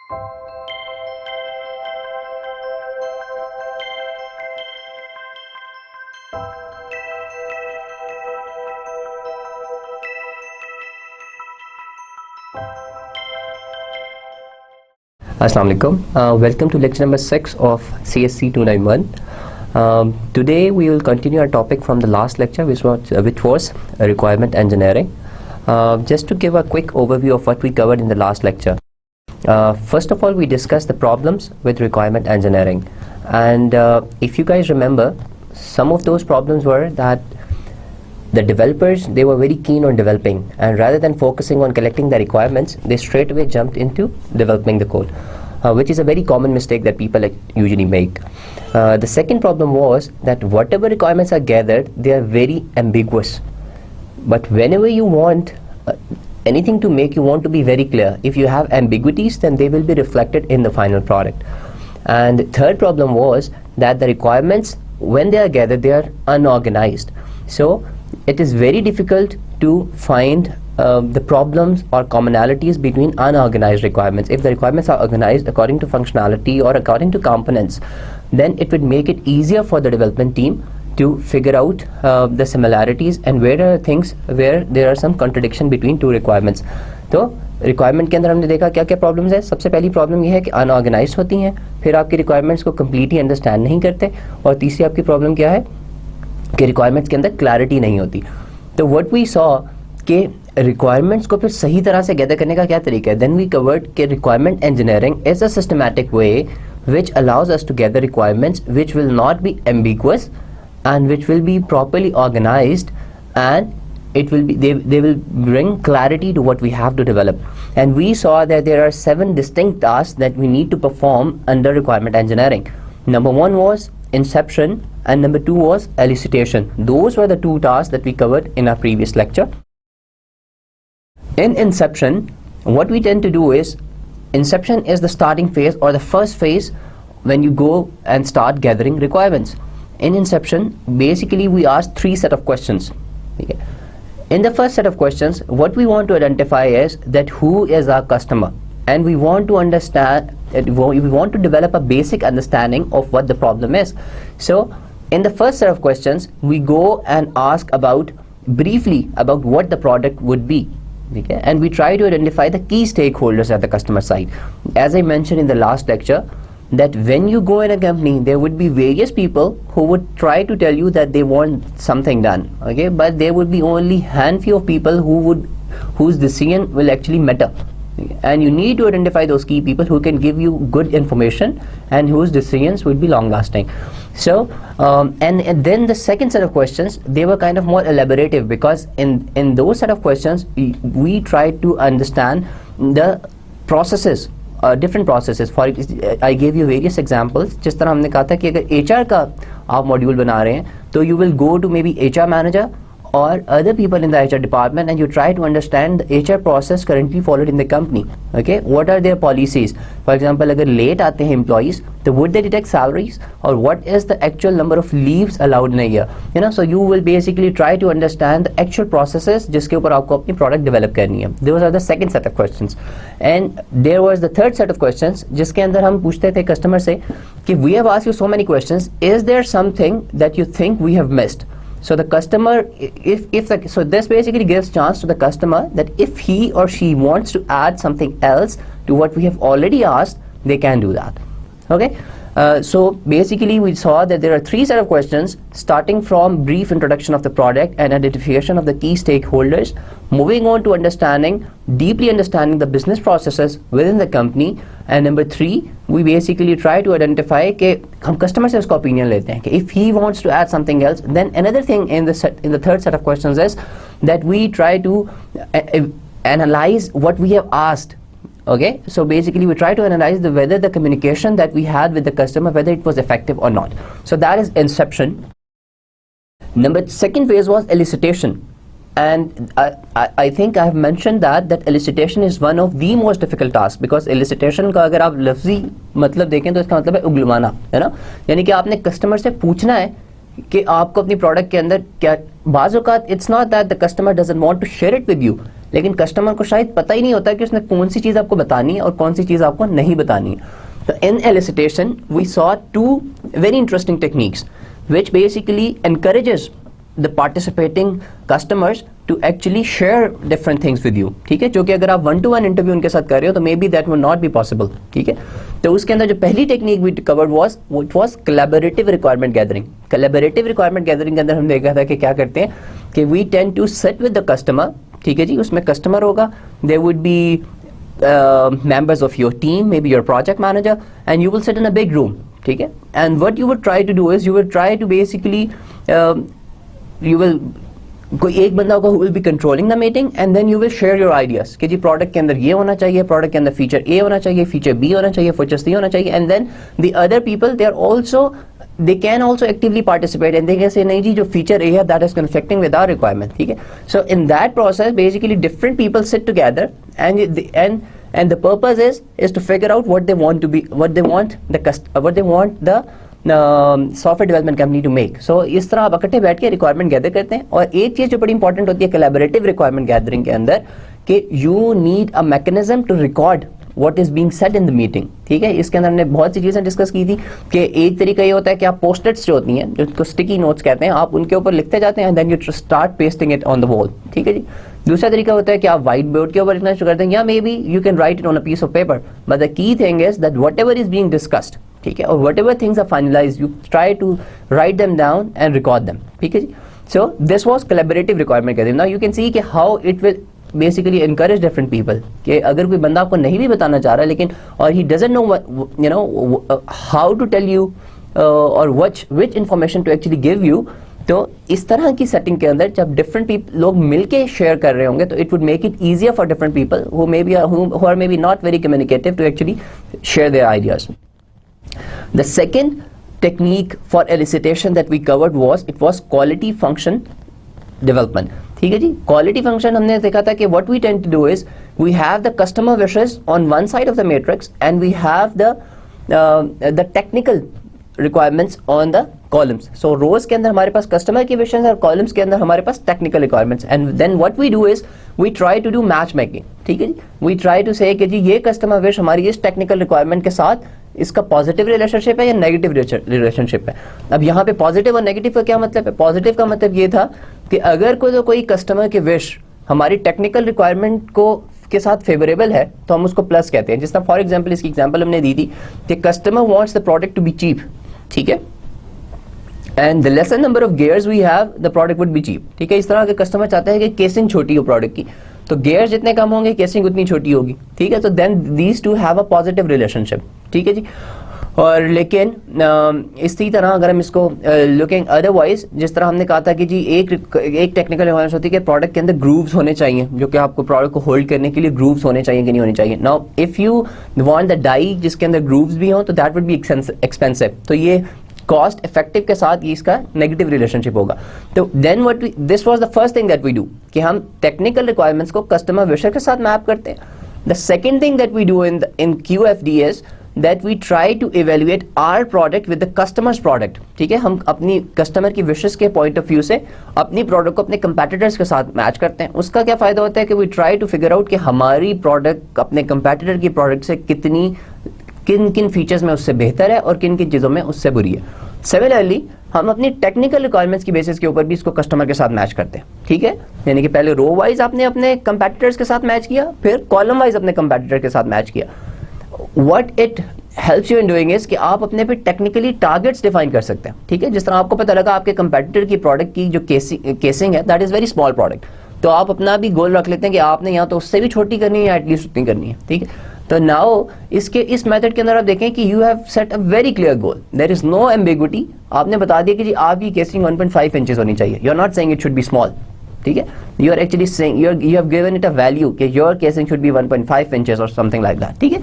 Assalamu alaikum. Welcome to lecture number 6 of CSC 291. Today we will continue our topic from the last lecture, which was requirement engineering. Just to give a quick overview of what we covered in the last lecture. First of all, we discussed the problems with requirement engineering, and if you guys remember, some of those problems were that the developers, they were very keen on developing, and rather than focusing on collecting the requirements, they straight away jumped into developing the code, which is a very common mistake that people usually make. The second problem was that whatever requirements are gathered, they are very ambiguous. But whenever you want anything to make, you want to be very clear. If you have ambiguities, then they will be reflected in the final product. And the third problem was that the requirements, when they are gathered, they are unorganized. So it is very difficult to find the problems or commonalities between unorganized requirements. If the requirements are organized according to functionality or according to components, then it would make it easier for the development team to figure out the similarities and where are things where there are some contradiction between two requirements. तो requirement के अंदर हमने देखा क्या क्या problems है. सबसे पहली प्रॉब्लम ये है कि अनऑर्गेनाइज होती हैं, फिर आपकी रिक्वायरमेंट्स को कम्प्लीटली अंडरस्टैंड नहीं करते, और तीसरी आपकी प्रॉब्लम क्या है कि रिक्वायरमेंट्स के अंदर क्लैरिटी नहीं होती. तो व्हाट वी सॉ कि रिक्वायरमेंट्स को फिर सही तरह से गैदर करने का क्या तरीका है. देन वी कवर्ड कि requirement engineering is a systematic way which allows us to gather requirements which will not be ambiguous and which will be properly organized, and it will be they will bring clarity to what we have to develop. And we saw that there are 7 distinct tasks that we need to perform under requirement engineering. Number 1 was inception and number 2 was elicitation. Those were the 2 tasks that we covered in our previous lecture. In inception, what we tend to do is, inception is the starting phase or the first phase when you go and start gathering requirements. In inception, basically we ask 3 set of questions. Okay. In the first set of questions, what we want to identify is that who is our customer, and we want to understand, we want to develop a basic understanding of what the problem is. So in the first set of questions, we go and ask about briefly about what the product would be. Okay, and we try to identify the key stakeholders at the customer side. As I mentioned in the last lecture, that when you go in a company, there would be various people who would try to tell you that they want something done, okay, but there would be only handful of people whose decision will actually matter. And you need to identify those key people who can give you good information and whose decisions would be long lasting. So and then the second set of questions, they were kind of more elaborative, because in those set of questions we try to understand the processes, different processes. For I gave you various examples. जिस तरह हमने कहा था कि अगर HR का आप module बना रहे हैं, तो you will go to maybe HR manager or other people in the HR department, and you try to understand the HR process currently followed in the company. Okay, what are their policies? For example, अगर late आते हैं employees, तो would they deduct salaries, or what is the actual number of leaves allowed in a year? You know, so you will basically try to understand the actual processes जिसके ऊपर आपको अपनी product develop करनी है. Those are the second set of questions. And there was the third set of questions जिसके अंदर हम पूछते थे customer से कि we have asked you so many questions, is there something that you think we have missed? So the customer, so this basically gives chance to the customer that if he or she wants to add something else to what we have already asked, they can do that. Okay, so basically we saw that there are 3 set of questions, starting from brief introduction of the product and identification of the key stakeholders, moving on to deeply understanding the business processes within the company, and number 3, we basically try to identify कि हम customer से उसका opinion लेते हैं कि if he wants to add something else. Then another thing in the third set of questions is that we try to analyze what we have asked. Okay, so basically we try to analyze whether the communication that we had with the customer, whether it was effective or not. So that is inception. Second phase was elicitation. And I think I have mentioned that elicitation is one of the most difficult tasks, because elicitation का अगर आप लफ्जी मतलब देखें तो इसका मतलब है उगलवाना, है ना. यानी कि आपने कस्टमर से पूछना है कि आपको अपनी प्रोडक्ट के अंदर क्या. बाज़ औक़ात it's not that the customer doesn't want to share it with you, लेकिन कस्टमर को शायद पता ही नहीं होता कि उसने कौन सी चीज़ आपको बतानी है और कौन सी चीज़ आपको नहीं बतानी है. तो in elicitation we saw two very interesting techniques which basically encourages the participating customers to actually share different things with you. ठीक है, जो कि अगर आप 1-to-1 इंटरव्यू उनके साथ कर रहे हो तो maybe that would not be possible. ठीक है, तो उसके अंदर जो पहली technique we covered was collaborative requirement gathering. Collaborative requirement gathering के अंदर हम देखा था कि क्या करते हैं कि we tend to sit with the customer. ठीक है जी, उसमें कस्टमर होगा, there would be members of your team, maybe your project manager, and you will sit in a big room. ठीक है, and what you would try to do is you will try to basically you will कोई एक बंदा होगा who will be controlling the meeting and then you will share your ideas कि जी product के अंदर ये होना चाहिए, प्रोडक्ट के अंदर फीचर ए होना चाहिए, फीचर बी होना चाहिए, फीचर सी होना चाहिए, and then the other people they can also actively participate and they can say नहीं जी जो फीचर ए है that is conflicting with our requirement. ठीक है, so in that process basically different people sit together and the purpose is to figure out what they want the software development company to make. So इस तरह आप इकट्ठे बैठ के requirement gather करते हैं. और एक चीज जो बड़ी इंपॉर्टेंट होती है कोलैबोरेटिव रिक्वायरमेंट गैदरिंग के अंदर कि you need a mechanism to record what is being said in the meeting. ठीक है, इसके अंदर हमने बहुत सी चीजें डिस्कस की थी कि एक तरीका ये होता है कि आप पोस्टर्स जो होती हैं, जो स्टिकी नोट्स कहते हैं, आप उनके ऊपर लिखते जाते हैं, then you start pasting it on the wall. ठीक है जी. दूसरा तरीका होता है कि आप व्हाइट बोर्ड के ऊपर लिखना शुरू करते हैं, या maybe you can write it on a piece of paper, but the key thing is that whatever is being discussed, ठीक है, और whatever things are finalised, you try to write them down and record them. ठीक है जी. So this was collaborative requirement gathering. Now you can see कि how it will basically encourage different people कि अगर कोई बंदा आपको नहीं भी बताना चाह रहा है लेकिन or he doesn't know you know how to tell you or which information to actually give you, तो इस तरह की सेटिंग के अंदर जब डिफरेंट लोग मिलके शेयर कर रहे होंगे तो it would make it easier for different people who are maybe not very communicative to actually share their ideas. The second technique for elicitation that we covered was quality function development. ठीक है जी. quality function हमने देखा था कि what we tend to do is we have the customer wishes on one side of the matrix and we have the technical requirements on the columns. So rows के अंदर हमारे पास customer की wishes और columns के अंदर हमारे पास technical requirements, and then what we do is we try to do match making. ठीक है जी. we try to say कि जी ये customer wish हमारी इस technical requirement के साथ इसका पॉजिटिव रिलेशनशिप है या नेगेटिव रिलेशनशिप है. अब यहाँ पे पॉजिटिव और नेगेटिव का क्या मतलब है? पॉजिटिव का मतलब ये था कि अगर कोई कस्टमर की विश हमारी टेक्निकल रिक्वायरमेंट को के साथ फेवरेबल है तो हम उसको प्लस कहते हैं. जिस तरह फॉर एग्जांपल इसकी एग्जांपल हमने दी थी कि customer wants the product to be cheap. ठीक है, and the lesser number of gears we have the product would be cheap. ठीक है, इस तरह के कस्टमर चाहते हैं कि केसिंग छोटी हो प्रोडक्ट की, तो गियर्स जितने कम होंगे केसिंग उतनी छोटी होगी. ठीक है, तो then these two have a positive relationship. ठीक है जी. और लेकिन इसी तरह अगर हम इसको लुकिंग अदरवाइज, जिस तरह हमने कहा था कि जी एक टेक्निकल रिक्वायरमेंट होती है कि प्रोडक्ट के अंदर ग्रूव्स होने चाहिए, जो कि आपको प्रोडक्ट को होल्ड करने के लिए ग्रूव्स होने चाहिए कि नहीं होने चाहिए. Now if you want the die जिसके अंदर ग्रूव्स भी हों तो दैट वुड बी एक्सपेंसिव. तो ये कॉस्ट इफेक्टिव के साथ ये इसका नेगेटिव रिलेशनशिप होगा. तो then this was the first thing that we do कि हम टेक्निकल रिक्वायरमेंट्स को कस्टमर विशर के साथ मैप करते हैं. The second thing that we do in QFD is that we try to evaluate our product with the customer's product. ठीक है, हम अपनी कस्टमर की विशेस के पॉइंट ऑफ व्यू से अपनी प्रोडक्ट को अपने कंपेटिटर्स के साथ मैच करते हैं. उसका क्या फायदा होता है कि we try to figure out कि हमारी प्रोडक्ट अपने कंपेटिटर की प्रोडक्ट से किन किन फीचर्स में उससे बेहतर है और किन किन चीज़ों में उससे बुरी है. सिमिलरली हम अपनी टेक्निकल रिक्वायरमेंट्स की बेसिस के ऊपर भी इसको कस्टमर के साथ मैच करते हैं. ठीक है, यानी कि पहले रो वाइज आपने अपने कंपेटिटर्स के साथ मैच किया, फिर कॉलम वाइज अपने कंपेटिटर के साथ मैच किया. What it helps you in doing is कि आप अपने पे टेक्निकली टारगेट्स डिफाइन कर सकते हैं. ठीक है, जिस तरह आपको पता लगा आपके कंपेटिटर की प्रोडक्ट की जो केसिंग है that is very small product, तो आप अपना भी गोल रख लेते हैं कि आपने यहाँ तो उससे भी छोटी करनी है या एटलीस्ट उतनी करनी है. ठीक है, तो नाउ इस मेथड के अंदर आप देखें कि you have set a very clear goal, there is no ambiguity. आपने बता दिया कि जी आपकी केसिंग 1.5 इंचेस होनी चाहिए. You are not saying it should be small. ठीक है, you are actually saying you have given it a value कि your casing should be 1.5 inches or something like that. ठीक है,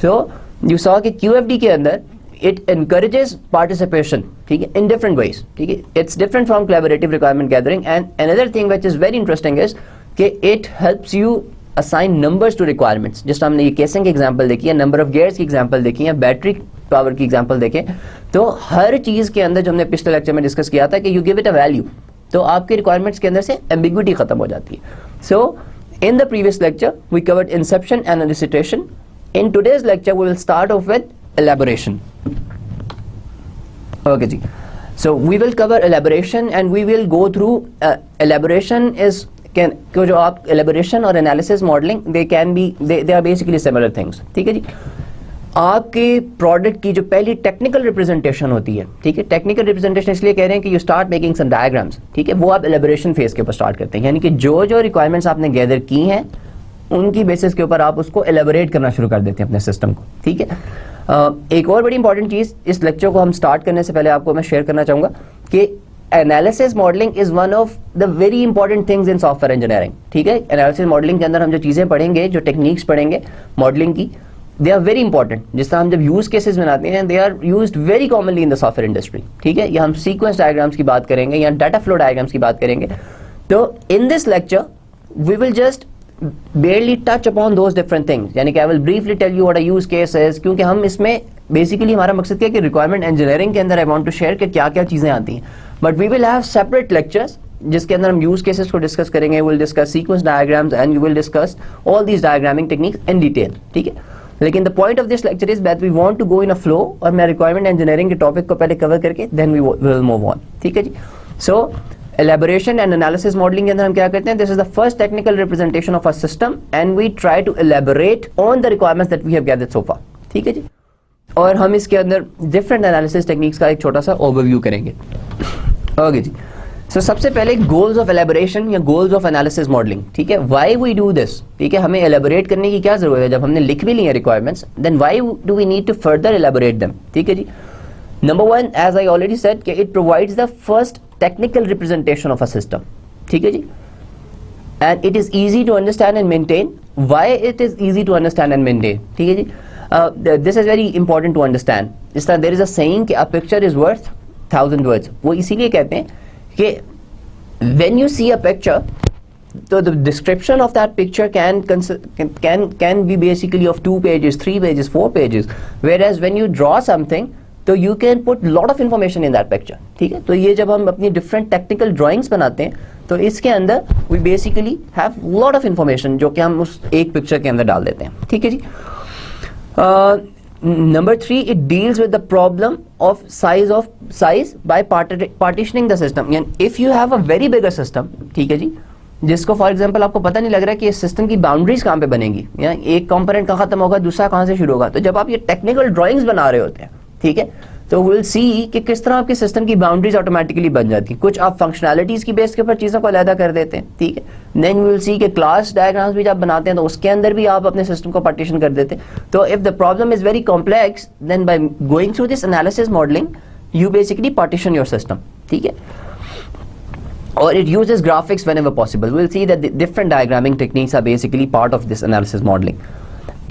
सो यू सॉ कि QFD के अंदर it encourages participation, ठीक है, in different ways. ठीक है, it's different from collaborative requirement gathering. And another thing which is very interesting is कि it helps you assign numbers to requirements. जिस हमने ये केसिंग की एग्जांपल देखी है, नंबर ऑफ गियर्स की एग्जांपल देखी है, बैटरी पावर की एग्जांपल देखें, तो हर चीज के अंदर जो हमने पिछले लेक्चर में डिस्कस किया था कि you give it a value, तो आपके रिक्वायरमेंट्स के अंदर से एम्बिग्विटी खत्म हो जाती है. सो In the previous lecture, we covered inception and elicitation. In today's lecture, we will start off with elaboration. Okay, ji. So we will cover elaboration and we will go through elaboration is जो आप elaboration और analysis modeling they are basically similar things. ठीक है जी. आपके product की जो पहली technical representation होती है, ठीक है, टेक्निकल रिप्रेजेंटेशन इसलिए कह रहे हैं कि you start making some diagrams, ठीक है, वो आप एलेबोरेशन फेज के ऊपर स्टार्ट करते हैं, यानी कि जो जो रिक्वायरमेंट्स आपने गैदर की हैं उनकी बेसिस के ऊपर आप उसको एलेबोरेट करना शुरू कर देते हैं अपने सिस्टम को, ठीक है. एक और बड़ी इंपॉर्टेंट चीज़ इस लेक्चर को हम स्टार्ट करने से पहले आपको मैं शेयर करना चाहूँगा कि analysis modelling is one of the very important things in software engineering, ठीक है. एनालिसिस मॉडलिंग के अंदर हम जो चीज़ें पढ़ेंगे, जो टेक्निक्स पढ़ेंगे मॉडलिंग की, दे आर वेरी इंपॉर्टेंट. जिस तरह हम जब यूज केसेस बनाते हैं, they are used very commonly in the software industry, ठीक है. या हम सीक्वेंस डायग्राम्स की बात करेंगे या डाटा फ्लो डायग्राम्स की बात करेंगे. तो in this lecture we will just barely touch upon those different things, यानी कि I will briefly tell you what a use case is, क्योंकि हम इसमें बेसिकली हमारा मकसद क्या है कि रिक्वायरमेंट इंजीनियरिंग के अंदर आई वांट टू शेयर कि क्या क्या चीज़ें आती हैं. But we will have separate lectures जिसके अंदर हम यूज केसेस को डिस्कस करेंगे. Will discuss sequence diagrams and we will discuss all these diagramming techniques in detail, ठीक है. लेकिन the point of this lecture is that we want to go in a flow, और मैं requirement engineering के topic को पहले cover करके then we will move on, ठीक है जी. सो elaboration and analysis modeling के अंदर हम क्या करते हैं, this is the first technical representation of a system and we try to elaborate on the requirements that we have gathered so far, ठीक है जी. और हम इसके अंदर different analysis techniques का एक छोटा सा overview करेंगे. ओके जी. सो सबसे पहले goals of elaboration या goals of analysis modeling, ठीक है. why we do this, ठीक है, हमें elaborate करने की क्या जरूरत है जब हमने लिख भी ली है requirements, then why do we need to further elaborate them, ठीक है जी. Number one, as I already said, कि it provides the first technical representation of a system, ठीक है जी. And it is easy to understand and maintain. Why it is easy to understand and maintain, ठीक है जी. This is very important to understand. इस तरह there is a saying कि a picture is worth 1,000 words. वो इसीलिए कहते हैं कि when you see a picture, so the description of that picture can be basically of 2 pages, 3 pages, 4 pages. Whereas when you draw something, तो you can put lot of information in that picture, ठीक है. तो ये जब हम अपनी different technical drawings बनाते हैं तो इसके अंदर we basically have lot of information जो कि हम उस एक पिक्चर के अंदर डाल देते हैं, ठीक है जी. Number 3, it deals with the problem of size by partitioning the system. यानी if you have a very bigger system, ठीक है जी, जिसको फॉर एग्जांपल आपको पता नहीं लग रहा है कि इस सिस्टम की बाउंड्रीज कहाँ पे बनेगी, या एक कंपोनेंट कहाँ खत्म होगा, दूसरा कहाँ से शुरू होगा. तो जब आप ये टेक्निकल ड्राइंग्स बना रहे होते हैं, ठीक है, तो विल सी कि किस तरह आपके सिस्टम की बाउंड्रीज ऑटोमेटिकली बन जाती हैं. कुछ आप फंक्शनैलिटीज की बेस के ऊपर चीज़ों को अलग कर देते हैं, ठीक है. देन विल सी कि क्लास डायग्राम्स भी जब बनाते हैं तो उसके अंदर भी आप अपने सिस्टम को पार्टीशन कर देते हैं. तो if the problem is very complex, then by going through this analysis modelling you basically partition your system, ठीक है. Or it uses graphics whenever possible. We'll see that the different diagramming techniques are basically part of this analysis modeling.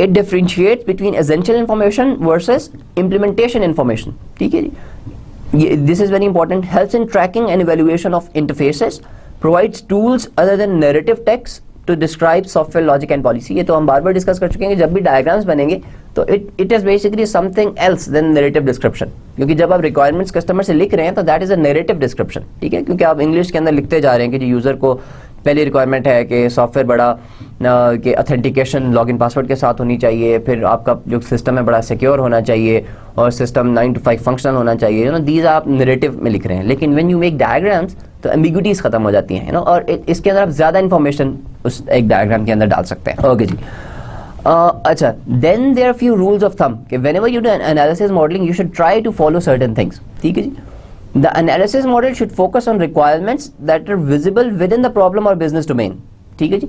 It differentiates between essential information versus implementation information, ठीक है जी. This is very important. Helps in tracking and evaluation of interfaces. Provides tools other than narrative text to describe software logic and policy. ये तो हम बार बार discuss कर चुके हैं कि जब भी डायग्राम्स बनेंगे तो it is basically something else than narrative description. क्योंकि जब आप रिक्वायरमेंट्स कस्टमर से लिख रहे हैं तो that is a narrative description, ठीक है. क्योंकि आप इंग्लिश के अंदर लिखते जा रहे हैं कि यूजर को पहली रिक्वायरमेंट है कि सॉफ्टवेयर बड़ा कि ऑथेंटिकेशन लॉगिन पासवर्ड के साथ होनी चाहिए, फिर आपका जो सिस्टम है बड़ा सिक्योर होना चाहिए और सिस्टम 9 to 5 फंक्शनल होना चाहिए, यू नो. दीज आप नैरेटिव में लिख रहे हैं. लेकिन व्हेन यू मेक डायग्राम्स तो एम्बिग्यूटीज खत्म हो जाती हैं, यू नो, और इसके अंदर आप ज़्यादा इन्फॉर्मेशन उस एक डायग्राम के अंदर डाल सकते हैं. ओके जी. अच्छा, then there are few rules of thumb कि whenever you do analysis modelling you should try to follow certain things, ठीक है जी. The analysis model should focus on requirements that are visible within the problem or business domain, ठीक है जी.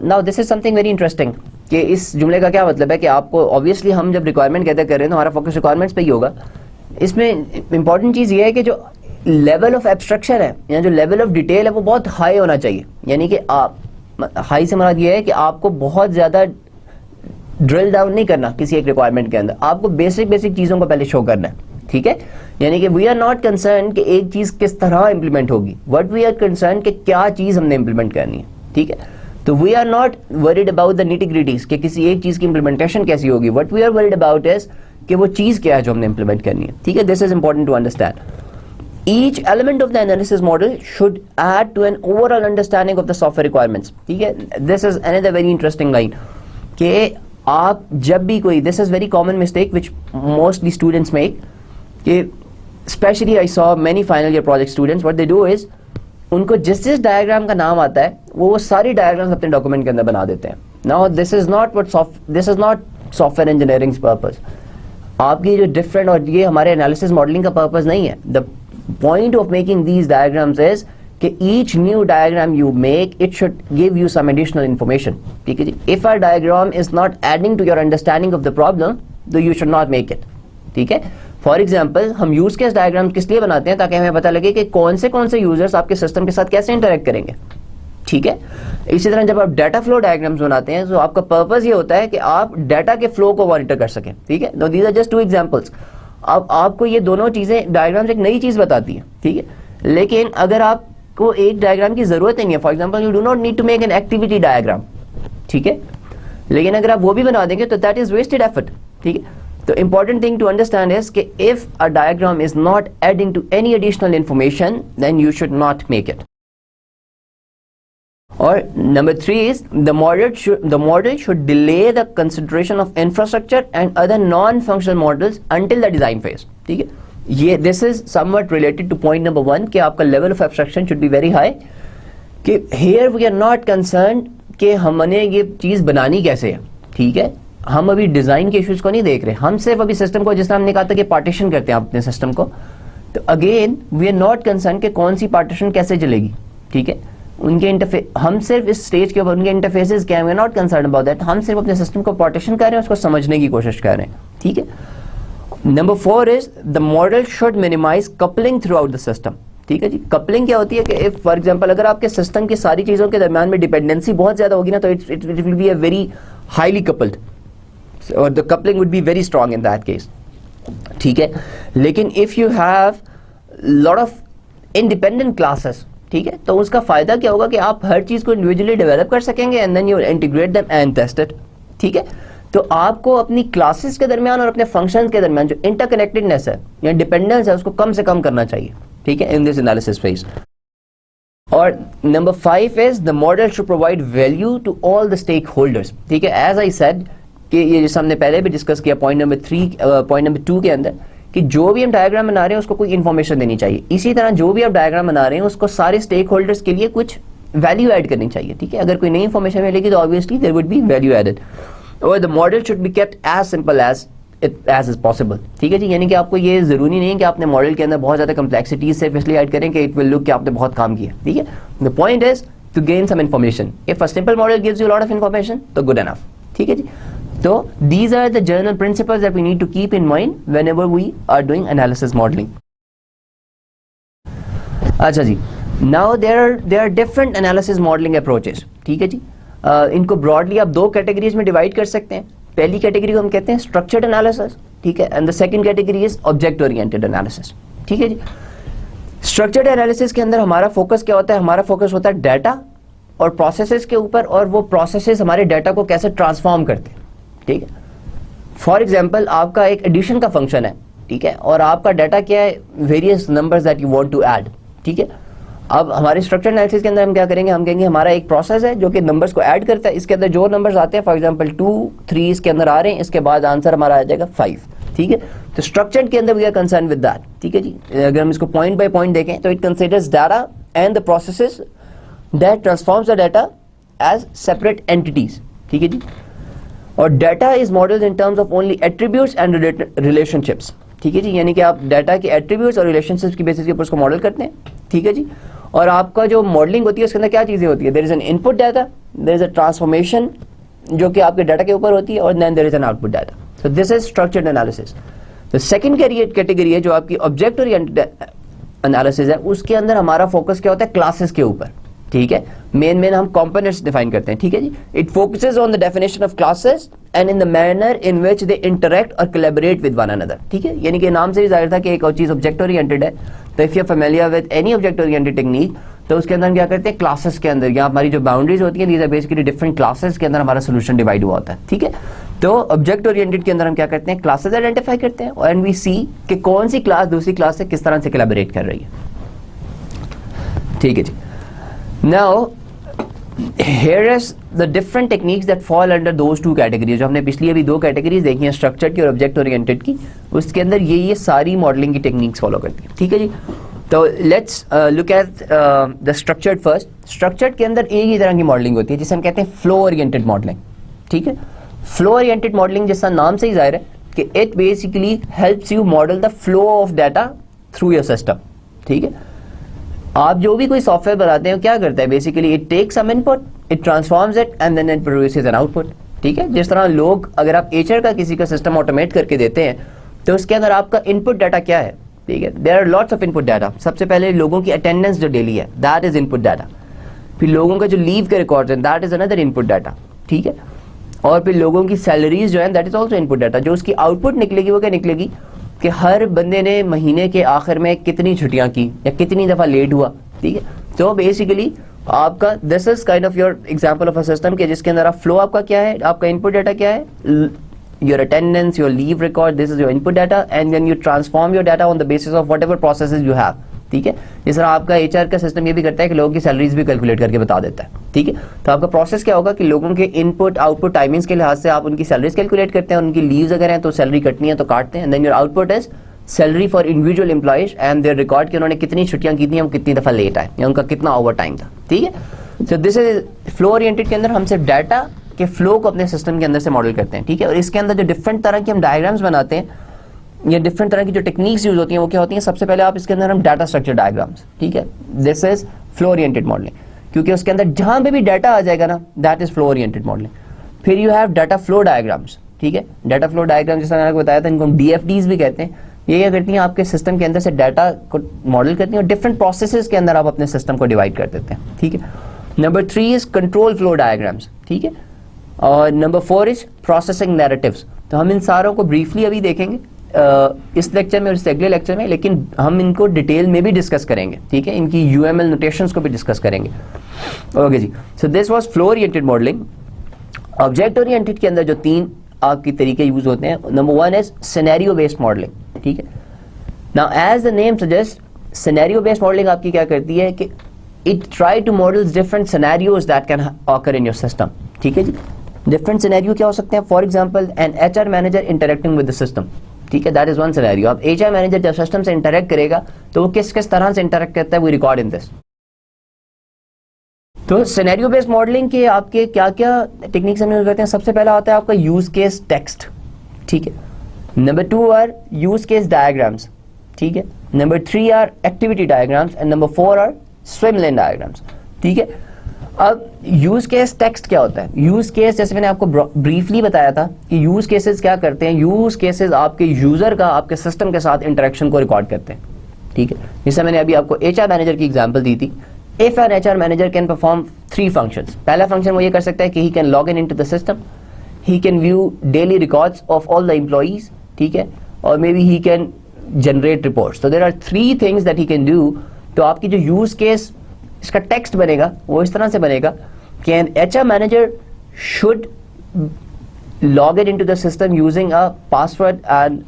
Now this is something very interesting कि इस जुमले का क्या मतलब है कि आपको obviously हम जब requirement कहते कर रहे हैं तो हमारा focus requirements पे ही होगा. इसमें important चीज़ ये है कि जो level of abstraction है या जो level of detail है वो बहुत high होना चाहिए. यानी कि आप high से मुराद ये है कि आपको बहुत ज़्यादा ड्रिल डाउन नहीं करना किसी एक रिक्वायरमेंट के अंदर, आपको बेसिक चीज़ों को पहले शो करना है, ठीक है. यानी कि वी आर नॉट कंसर्न कि एक चीज़ किस तरह इंप्लीमेंट होगी, वट वी आर कंसर्न कि क्या चीज़ हमने इंप्लीमेंट करनी है, ठीक है. तो we are not worried about the nitty-gritties कि किसी एक चीज़ की इंप्लीमेंटेशन कैसी होगी. What we are worried about is कि वो चीज़ क्या है जो हमने इंप्लीमेंट करनी है, ठीक है. This is important to understand. each element of the analysis model should add to an overall understanding of the software requirements. ठीक है, this is another very interesting line कि आप जब भी कोई, this is very common mistake which mostly students make, कि especially I saw many final year project students, what they do is उनको जिस डायग्राम का नाम आता है वो सारी डायग्राम्स अपने डॉक्यूमेंट के अंदर बना देते हैं. Now this is not software engineering purpose. आपकी जो डिफरेंट, और ये हमारे एनालिसिस मॉडलिंग का पर्पस नहीं है. The point of making these diagrams is कि each new diagram you make it should give you some additional information. ठीक है जी. If our diagram is not adding to your understanding of the problem तो you should not make it. ठीक है. For example हम use case diagram किस लिए बनाते हैं, ताकि हमें पता लगे कि कौन से यूजर्स आपके सिस्टम के साथ कैसे इंटरेक्ट करेंगे. ठीक है. इसी तरह जब आप डाटा फ्लो डायग्राम्स बनाते हैं तो आपका पर्पस ये होता है कि आप डाटा के फ्लो को मॉनिटर कर सकें. ठीक है. These are just two examples. अब आपको ये दोनों चीजें, डायग्राम्स एक नई चीज बताती है. ठीक है. लेकिन अगर आपको एक डायग्राम की जरूरत नहीं है, for example you do not need to make an activity diagram. ठीक है. लेकिन अगर आप वो भी बना देंगे तो दैट इज वेस्टेड एफर्ट. ठीक है. The important thing to understand is कि if a diagram is not adding to any additional information, then you should not make it. Or number 3 is the model should delay the consideration of infrastructure and other non-functional models until the design phase. ठीक है. ये this is somewhat related to point number 1 कि आपका level of abstraction should be very high. कि here we are not concerned कि हमने ये चीज बनानी कैसे है. ठीक है. हम अभी डिजाइन के इश्यूज को नहीं देख रहे. हम सिर्फ अभी सिस्टम को, जिस तरह हमने कहा था कि पार्टीशन करते हैं अपने सिस्टम को, तो again we are not concern कि कौन सी पार्टीशन कैसे चलेगी. ठीक है. उनके इंटरफेस, हम सिर्फ इस स्टेज के ऊपर उनके इंटरफेसेस क्या है, we are not concern about that. हम सिर्फ अपने सिस्टम को पार्टीशन कर रहे हैं, उसको समझने की कोशिश कर रहे हैं. ठीक है. Number 4 is the model should minimise coupling throughout the system. ठीक है जी. कपलिंग क्या होती है कि इफ फॉर एग्जांपल अगर आपके सिस्टम की सारी चीजों के दरमियान में डिपेंडेंसी बहुत ज्यादा होगी ना, तो it will be a very highly coupled, or the coupling would be very strong in that case. ठीक है. लेकिन if you have lot of independent classes, ठीक है, तो उसका फायदा क्या होगा कि आप हर चीज को इंडिविजुअली डेवलप कर सकेंगे and then you integrate them and test it. ठीक है. तो आपको अपनी क्लासेस के दरमियान और अपने फंक्शंस के दरमियान जो इंटरकनेक्टेडनेस है या डिपेंडेंस है उसको कम से कम करना चाहिए. ठीक है. In this analysis phase. और number 5 is the model should provide value to all the stakeholders. ठीक है. एज आई सेड कि ये जैसे हमने पहले भी डिस्कस किया पॉइंट नंबर 2 के अंदर, कि जो भी हम डायग्राम बना रहे हैं उसको कोई इन्फॉर्मेशन देनी चाहिए. इसी तरह जो भी आप डायग्राम बना रहे हैं उसको सारे स्टेक होल्डर्स के लिए कुछ वैल्यू ऐड करनी चाहिए. ठीक है. अगर कोई नई इन्फॉर्मेशन मिलेगी तो obviously there would be value added. और the model should be kept as simple as is possible. ठीक है जी. यानी कि आपको ये जरूरी नहीं है कि आपने मॉडल के अंदर बहुत ज्यादा कम्प्लेक्सिटीज सिर्फ इसलिए ऐड करें कि इट विल लुक कि आपने बहुत काम किया. ठीक है. The point is to gain some information. If a simple model gives you lot of information तो गुड एनफ. ठीक है जी. So these are the general principles that we need to keep in mind whenever we are doing analysis modeling. अच्छा जी. Now there are different analysis modeling approaches. ठीक है जी. इनको broadly आप 2 categories में divide कर सकते हैं. पहली कैटेगरी को हम कहते हैं structured analysis. ठीक है. And the second category is object oriented analysis. ठीक है जी. Structured analysis के अंदर हमारा फोकस क्या होता है? हमारा फोकस होता है डाटा और प्रोसेसेस के ऊपर, और वो प्रोसेसेस हमारे डाटा को कैसे ट्रांसफॉर्म करते हैं. ठीक है. फॉर एग्जाम्पल आपका एक एडिशन का फंक्शन है. ठीक है. और आपका डाटा क्या है, various numbers that you want to add. ठीक है. अब हमारे स्ट्रक्चर एनालिसिस के अंदर हम क्या करेंगे, हम कहेंगे हमारा एक प्रोसेस है जो कि नंबर्स को ऐड करता है. इसके अंदर जो नंबर्स आते हैं, फॉर एग्जाम्पल 2, 3 इसके अंदर आ रहे हैं, इसके बाद आंसर हमारा आ जाएगा 5. ठीक है. तो स्ट्रक्चर के अंदर we are concern with that. ठीक है जी. अगर हम इसको पॉइंट बाय पॉइंट देखें तो it considers data and the processes that transforms the data as separate entities. ठीक है जी. और data is modelled in terms of only attributes and relationships. ठीक है जी. यानी कि आप डाटा के एट्रीब्यूट्स और रिलेशनशिप्स की बेसिस के ऊपर उसको मॉडल करते हैं. ठीक है जी. और आपका जो मॉडलिंग होती है उसके अंदर क्या चीजें होती है, there is an input data, there is a transformation जो कि आपके डाटा के ऊपर होती है, और then there is an output data. So this is structured analysis. The second category है जो आपकी ऑब्जेक्ट ओरिएंटेड एनालिसिस है. उसके अंदर हमारा फोकस क्या होता है, क्लासेस के ऊपर. ठीक है. मेन हम कंपोनेंट्स डिफाइन करते हैं. ठीक है जी. It focuses on the definition of classes and in the manner in which they interact और कोलैबोरेट विद वन अनदर. ठीक है. यानी कि नाम से ही जाहिर था कि एक और चीज ऑब्जेक्ट ओरिएंटेड है. तो if you are familiar with any object oriented technique, तो उसके अंदर हम क्या करते हैं, क्लासेस के अंदर या हमारी जो बाउंड्रीज होती हैं, these are basically different classes के अंदर हमारा सोल्यूशन डिवाइड हुआ होता है. ठीक है. तो ऑब्जेक्ट ओरिएंटेड के अंदर हम क्या करते हैं, क्लासेस आइडेंटिफाई करते हैं एंड वी सी कि कौन सी क्लास दूसरी क्लास से किस तरह से कोलैबोरेट कर रही है। ठीक है जी। Now here is the different techniques that fall under those two categories। जो हमने पिछली अभी दो कैटेगरीज देखी हैं, स्ट्रक्चर्ड की और ऑब्जेक्ट ओरिएंटेड की, उसके अंदर ये सारी मॉडलिंग की टेक्निक्स फॉलो करती है। ठीक है जी। तो let's look at the structured first. Structured के अंदर एक ही तरह की मॉडलिंग होती है जिसे हम कहते हैं फ्लो ओरिएंटेड मॉडलिंग। ठीक है, फ्लो ओरिएंटेड मॉडलिंग जैसा नाम से ही जाहिर है कि it basically helps you model the flow of data through your system. ठीक है, आप जो भी कोई सॉफ्टवेयर बनाते हैं क्या करता है, basically it takes some input, it transforms it and then it produces an output. ठीक है, जिस तरह लोग, अगर आप एचआर का किसी का सिस्टम ऑटोमेट करके देते हैं तो उसके अंदर आपका इनपुट डाटा क्या है। ठीक है, there are lots of input data. सबसे पहले लोगों की अटेंडेंस जो डेली है, दैट इज इनपुट डाटा। फिर लोगों का जो लीव के रिकॉर्ड्स हैं, that is another input data. ठीक है, और फिर लोगों की सैलरीज जो है, that is also input data. जो उसकी आउटपुट निकलेगी वो क्या निकलेगी कि हर बंदे ने महीने के आखिर में कितनी छुट्टियां की या कितनी दफा लेट हुआ। ठीक है, तो बेसिकली आपका this is kind of your example of a system के जिसके अंदर आप फ्लो आपका क्या है, आपका इनपुट डाटा क्या है, your attendance, your leave record, this is your input data and then you transform your data on the basis of whatever processes you have. ठीक है, जिस तरह आपका एचआर का सिस्टम ये भी करता है कि लोगों की सैलरीज भी कैलकुलेट करके बता देता है। ठीक है, तो आपका प्रोसेस क्या होगा कि लोगों के इनपुट आउटपुट टाइमिंग्स के लिहाज से आप उनकी सैलरीज कैलकुलेट करते हैं, उनकी लीव्स अगर हैं तो सैलरी कटनी है तो काटते हैं, and then your output is salary for individual employees and their record कि उन्होंने कितनी छुट्टियां की थी, कितनी दफा लेट आए या उनका कितना ओवर टाइम था। ठीक है, तो दिस इज फ्लो ओरिएंटेड के अंदर हम सिर्फ डाटा के फ्लो को अपने सिस्टम के अंदर से मॉडल करते हैं। ठीक है, और इसके अंदर जो डिफरेंट तरह की हम डायग्राम्स बनाते हैं या डिफरेंट तरह की जो टेक्निक्स यूज होती हैं वो क्या होती हैं, सबसे पहले आप इसके अंदर हम डाटा स्ट्रक्चर डायग्राम्स। ठीक है, this is flow oriented modelling, क्योंकि उसके अंदर जहां पे भी डाटा आ जाएगा ना, that is flow oriented modelling. फिर you have data flow diagrams. ठीक है, डाटा फ्लो डायग्राम जैसा मैंने आपको बताया था, इनको हम डीएफडीज भी कहते हैं। ये क्या करती हैं, आपके सिस्टम के अंदर से डाटा को मॉडल करती हैं और डिफरेंट प्रोसेसेस के अंदर आप अपने सिस्टम को डिवाइड कर देते हैं। ठीक है, number 3 is control flow diagrams. ठीक है, और नंबर 4 इज प्रोसेसिंग नैरेटिव्स। तो हम इन सारों को ब्रीफली अभी देखेंगे इस लेक्चर में और इस अगले लेक्चर में, लेकिन हम इनको डिटेल में भी डिस्कस करेंगे। ठीक है, इनकी यूएमएल नोटेशंस को भी डिस्कस करेंगे। ओके जी, so this was flow oriented modelling. Object oriented के अंदर जो 3 आपके तरीके यूज होते हैं, number 1 is scenario based modelling. ठीक है, now as the name suggest, scenario based modelling आपकी क्या करती है कि it try to model different scenarios that can occur in your system. ठीक है जी, डिफरेंट सिनेरियो क्या हो सकते हैं, for example an HR manager interacting with the system. ठीक है, दैट इज वन सिनेरियो। अब एचआर मैनेजर जब सिस्टम से इंटरेक्ट करेगा तो वो किस किस तरह से इंटरेक्ट करता है, वी रिकॉर्ड इन दिस। तो सिनेरियो बेस्ड मॉडलिंग के आपके क्या क्या टेक्निक्स हम यूज करते हैं, सबसे पहला आता है आपका यूज केस टेक्स्ट। ठीक है, number 2 are use case diagrams. ठीक है, number 3 are activity diagrams and number 4 are swim lane diagrams. ठीक है, अब यूज केस टेक्स्ट क्या होता है, यूज केस जैसे मैंने आपको ब्रीफली बताया था कि यूज केसेस क्या करते हैं, यूज केसेस आपके यूजर का आपके सिस्टम के साथ इंटरेक्शन को रिकॉर्ड करते हैं। ठीक है, जैसे मैंने अभी आपको एचआर मैनेजर की एग्जांपल दी थी। If an HR manager can perform 3 functions, पहला फंक्शन वो ये कर सकता है कि he can log in into the system, he can view daily records of all the employees. ठीक है, और maybe he can generate reports. तो there are 3 things that he can do. तो आपकी जो यूज केस इसका text बनेगा वो इस तरह से बनेगा कि an HR manager should log in into the system using a password and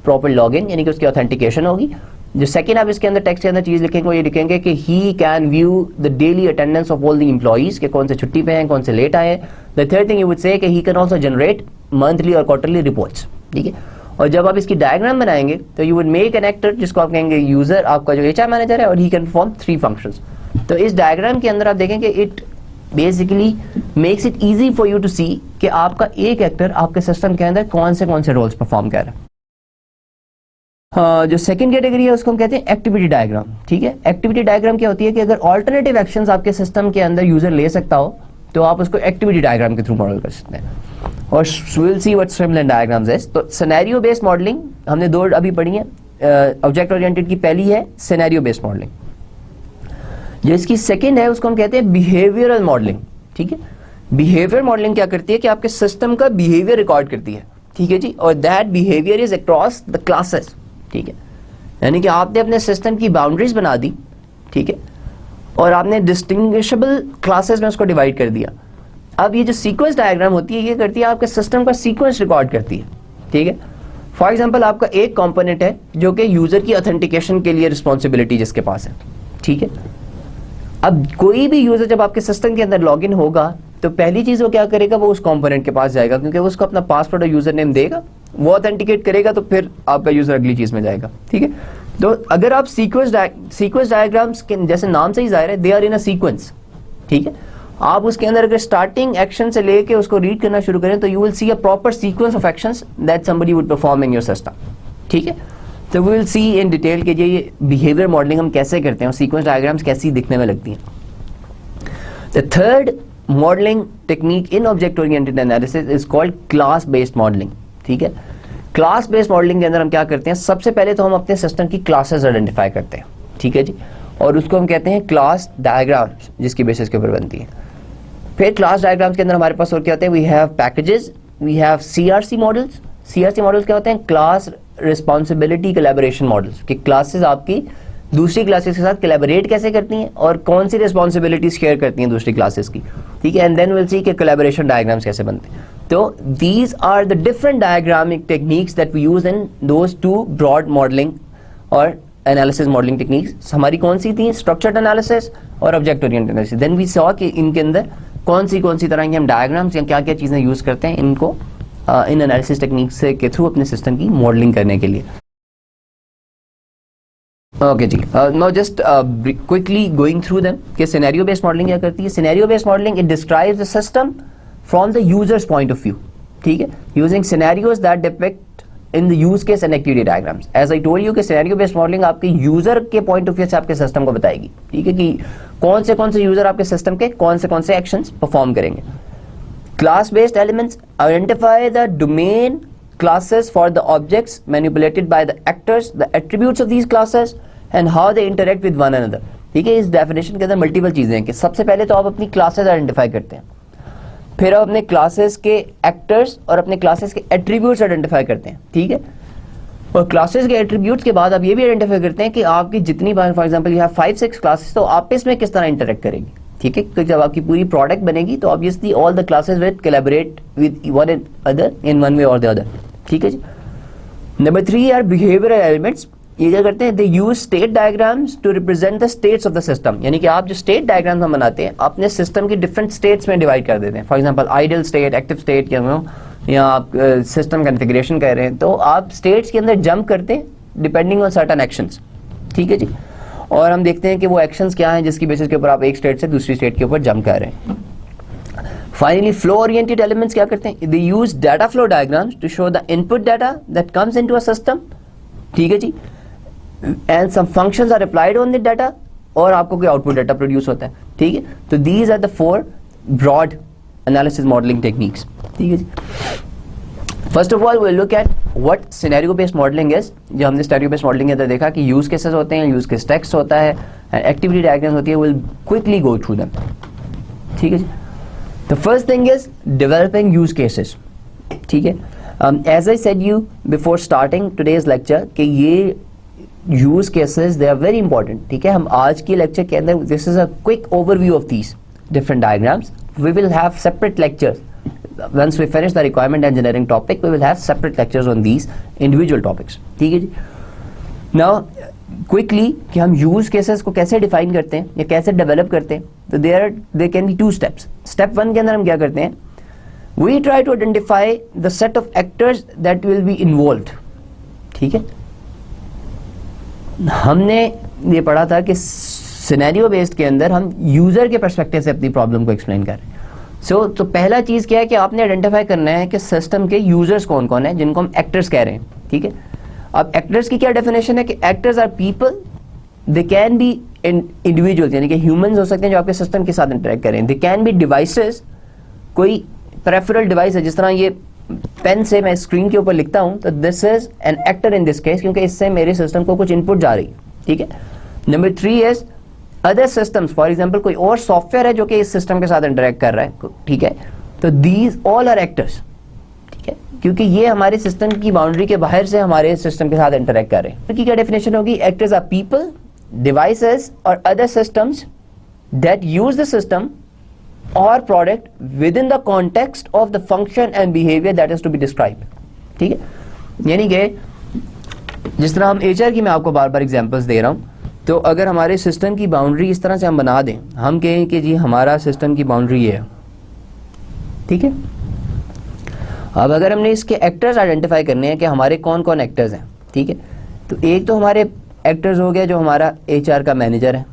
proper login, यानी कि उसकी ऑथेंटिकेशन होगी। जो सेकंड आप इसके अंदर टेक्स्ट के अंदर चीज लिखेंगे वो ये लिखेंगे कि he can view the daily attendance of all the employees, के कौन से छुट्टी पे हैं, कौन से लेट आए हैं। The third thing you would say कि he can also generate monthly और क्वार्टरली रिपोर्ट्स। ठीक है, और जब आप इसकी डायग्राम बनाएंगे तो you would make an actor जिसको आप कहेंगे यूजर, आपका जो एचआर मैनेजर है, और ही कैन परफॉर्म 3 फंक्शंस। तो इस डायग्राम के अंदर आप देखेंगे it basically makes it easy for you to see कि आपका एक एक्टर आपके सिस्टम के अंदर कौन से रोल्स परफॉर्म कर रहा है। जो सेकंड कैटेगरी है उसको हम कहते हैं एक्टिविटी डायग्राम। ठीक है, एक्टिविटी डायग्राम क्या होती है कि अगर ऑल्टरनेटिव एक्शंस आपके सिस्टम के अंदर यूजर ले सकता हो तो आप उसको एक्टिविटी डायग्राम के थ्रू मॉडल कर सकते हैं। और will see what swim lane diagrams is. तो सिनेरियो बेस्ड मॉडलिंग हमने 2 अभी पढ़ी है। ऑब्जेक्ट ओरिएंटेड की पहली है सिनेरियो बेस्ड मॉडलिंग, जो इसकी सेकंड है उसको हम कहते हैं बिहेवियरल मॉडलिंग। ठीक है, बिहेवियर मॉडलिंग क्या करती है कि आपके सिस्टम का बिहेवियर रिकॉर्ड करती है। ठीक है जी, और that behaviour is across the classes. ठीक है, यानी कि आपने अपने सिस्टम की बाउंड्रीज बना दी। ठीक है, और आपने डिस्टिंग्विशेबल क्लासेस में उसको डिवाइड कर दिया। अब ये जो सीक्वेंस डायग्राम होती है ये करती है आपके सिस्टम का सीक्वेंस रिकॉर्ड करती है, ठीक है। फॉर एग्जांपल आपका एक कंपोनेंट है जो कि यूजर की ऑथेंटिकेशन के लिए रिस्पॉन्सिबिलिटी जिसके पास है, ठीक है। अब कोई भी यूजर जब आपके सिस्टम के अंदर लॉगिन होगा तो पहली चीज वो क्या करेगा, वो उस कंपोनेंट के पास जाएगा क्योंकि वो उसको अपना पासवर्ड और यूजर नेम देगा, वो ऑथेंटिकेट करेगा तो फिर आपका यूजर अगली चीज में जाएगा, ठीक है। तो अगर आप सीक्वेंस डायग्राम्स के जैसे नाम से ही जाहिर है दे आर इन अ सीक्वेंस, ठीक है। आप उसके अंदर अगर स्टार्टिंग एक्शन से लेके उसको रीड करना शुरू करें तो you will see a proper sequence of actions that somebody would perform in your system, ठीक है। तो we will see in detail कि ये बिहेवियर मॉडलिंग हम कैसे करते हैं और सीक्वेंस डायग्राम्स कैसी दिखने में लगती हैं। The third modelling technique in object oriented analysis is called class based modelling, ठीक है। क्लास बेस्ड मॉडलिंग के अंदर हम क्या करते हैं, सबसे पहले तो हम अपने सिस्टम की क्लासेस आइडेंटिफाई करते हैं, ठीक है जी, और उसको हम कहते हैं क्लास डायग्राम्स जिसकी बेसिस के ऊपर बनती है। फिर क्लास डायग्राम्स के अंदर हमारे पास और क्या होते हैं, we have packages, we have CRC models. CRC models क्या होते हैं, क्लास रिस्पॉन्सिबिलिटी कोलैबोरेशन मॉडल्स, कि क्लासेस आपकी दूसरी क्लासेस के साथ कोलैबोरेट कैसे करती हैं और कौन सी रिस्पॉन्सिबिलिटी शेयर करती हैं दूसरी क्लासेस की, ठीक है। एंड देन विल सी कि कोलैबोरेशन डायग्राम्स कैसे बनते हैं। तो these are the different diagrammatic techniques that we use in those two broad modelling और एनालिसिस मॉडलिंग टेक्निक्स। हमारी कौन सी थी, स्ट्रक्चर्ड एनालिसिस और object oriented analysis. Then we saw कि इनके अंदर कौन सी तरह के हम डायग्राम्स या क्या क्या चीज़ें यूज़ करते हैं इनको इन एनालिसिस टेक्निक्स के थ्रू अपने सिस्टम की मॉडलिंग करने के लिए। ओके जी, now just quickly going through them कि सिनेरियो बेस्ड मॉडलिंग क्या करती है। Scenario based modelling it describes the system from the users point of view, ठीक है, using scenarios that depict in the use case and activity diagrams. As I told you कि scenario based modelling आपके user के point of view से आपके system को बताएगी, ठीक है, कि कौन से यूजर आपके सिस्टम के कौन से एक्शंस परफॉर्म करेंगे। Class based elements identify the domain classes for the objects manipulated by the actors, the attributes of these classes and how they interact with one another, ठीक है। इस डेफिनेशन के अंदर मल्टीपल चीजें हैं कि सबसे पहले तो आप अपनी क्लासेस आइडेंटिफाई करते हैं, फिर आप अपने क्लासेस के एक्टर्स और अपने क्लासेस के एट्रीब्यूट्स आइडेंटिफाई करते हैं, ठीक है। और क्लासेस के एट्रीब्यूट्स के बाद आप ये भी आइडेंटिफाई करते हैं कि आपकी जितनी बार for example you have 5-6 classes तो आप इसमें किस तरह इंटरेक्ट करेंगी, ठीक है। तो जब आपकी पूरी प्रोडक्ट बनेगी तो obviously all the classes will collaborate with one and other in one way or the other, ठीक है जी। Number 3 are behavioural elements. ये क्या करते हैं, they use state diagrams to represent the states of the system, यानी कि आप जो स्टेट डायग्राम्स हम बनाते हैं अपने सिस्टम की डिफरेंट स्टेट्स में डिवाइड कर देते हैं। For example idle state, active state, या आप सिस्टम कॉन्फ़िगरेशन कर रहे हैं तो आप स्टेट्स के अंदर जंप करते हैं डिपेंडिंग ऑन सर्टेन एक्शंस, ठीक है जी। और हम देखते हैं कि वो एक्शंस क्या हैं जिसकी बेसिस के ऊपर आप एक स्टेट से दूसरी स्टेट के ऊपर जंप कर रहे हैं। फाइनली फ्लो ओरिएंटेड एलिमेंट्स क्या करते हैं, they use data flow diagrams to show the input data that comes into a system, ठीक है जी, and some functions are applied on the data और आपको कोई आउटपुट डाटा प्रोड्यूस होता है, ठीक है। तो these are the 4 broad analysis modelling techniques, ठीक है जी। First of all we'll look at what scenario based modeling is। जो हमने scenario based modeling के अंदर देखा कि यूज केसेस होते हैं, यूज केस टेक्स्ट होता है, एक्टिविटी डायग्राम्स होती है, we'll quickly go through them, ठीक है जी। The first thing is developing use cases, ठीक है। As I said you before starting today's lecture कि ये use cases they are very important, ठीक है। हम आज की lecture के अंदर this is a quick overview of these different diagrams. We will have separate lectures. Once we finish the requirement engineering topic, we will have separate lectures on these individual topics, ठीक है जी। Now quickly कि हम use cases को कैसे define करते हैं या कैसे develop करते हैं, तो there can be 2 steps. Step 1 के अंदर हम क्या करते हैं, we try to identify the set of actors that will be involved, ठीक है। हमने ये पढ़ा था कि सिनेरियो बेस्ड के अंदर हम यूजर के पर्सपेक्टिव से अपनी प्रॉब्लम को एक्सप्लेन कर रहे हैं। तो पहला चीज क्या है कि आपने आइडेंटिफाई करना है कि सिस्टम के यूजर्स कौन कौन है जिनको हम एक्टर्स कह रहे हैं, ठीक है। अब एक्टर्स की क्या डेफिनेशन है कि actors are people, they can be individuals यानी कि ह्यूमंस हो सकते हैं जो आपके सिस्टम के साथ इंटरेक्ट करें, दे कैन बी डिवाइसेस, कोई प्रेफरल डिवाइस है, जिस तरह ये पेन से मैं स्क्रीन के ऊपर लिखता हूं तो this is an actor in this case क्योंकि इससे मेरे सिस्टम को कुछ इनपुट जा रही, ठीक है। Number 3 is other systems, for example कोई और सॉफ्टवेयर है जो कि इस सिस्टम के साथ इंटरेक्ट कर रहा है, ठीक है। तो दीज ऑल आर एक्टर्स, ठीक है, क्योंकि ये हमारे सिस्टम की बाउंड्री के बाहर से हमारे सिस्टम के साथ इंटरेक्ट कर रहे हैं। इनकी क्या डेफिनेशन होगी, actors are people, devices or other systems that use the system or product within the context of the function and behaviour that is to be describe. ठीक है, यानी कि जिस तरह हम एचआर की मैं आपको बार बार एग्जांपल्स दे रहा हूँ, तो अगर हमारे सिस्टम की बाउंड्री इस तरह से हम बना दें, हम कहें कि जी हमारा सिस्टम की बाउंड्री ये है, ठीक है। अब अगर हमने इसके एक्टर्स आइडेंटिफाई करने हैं कि हमारे कौन कौन एक्टर्स हैं, ठीक है, तो एक तो हमारे एक्टर्स हो गया जो हमारा एचआर का मैनेजर है,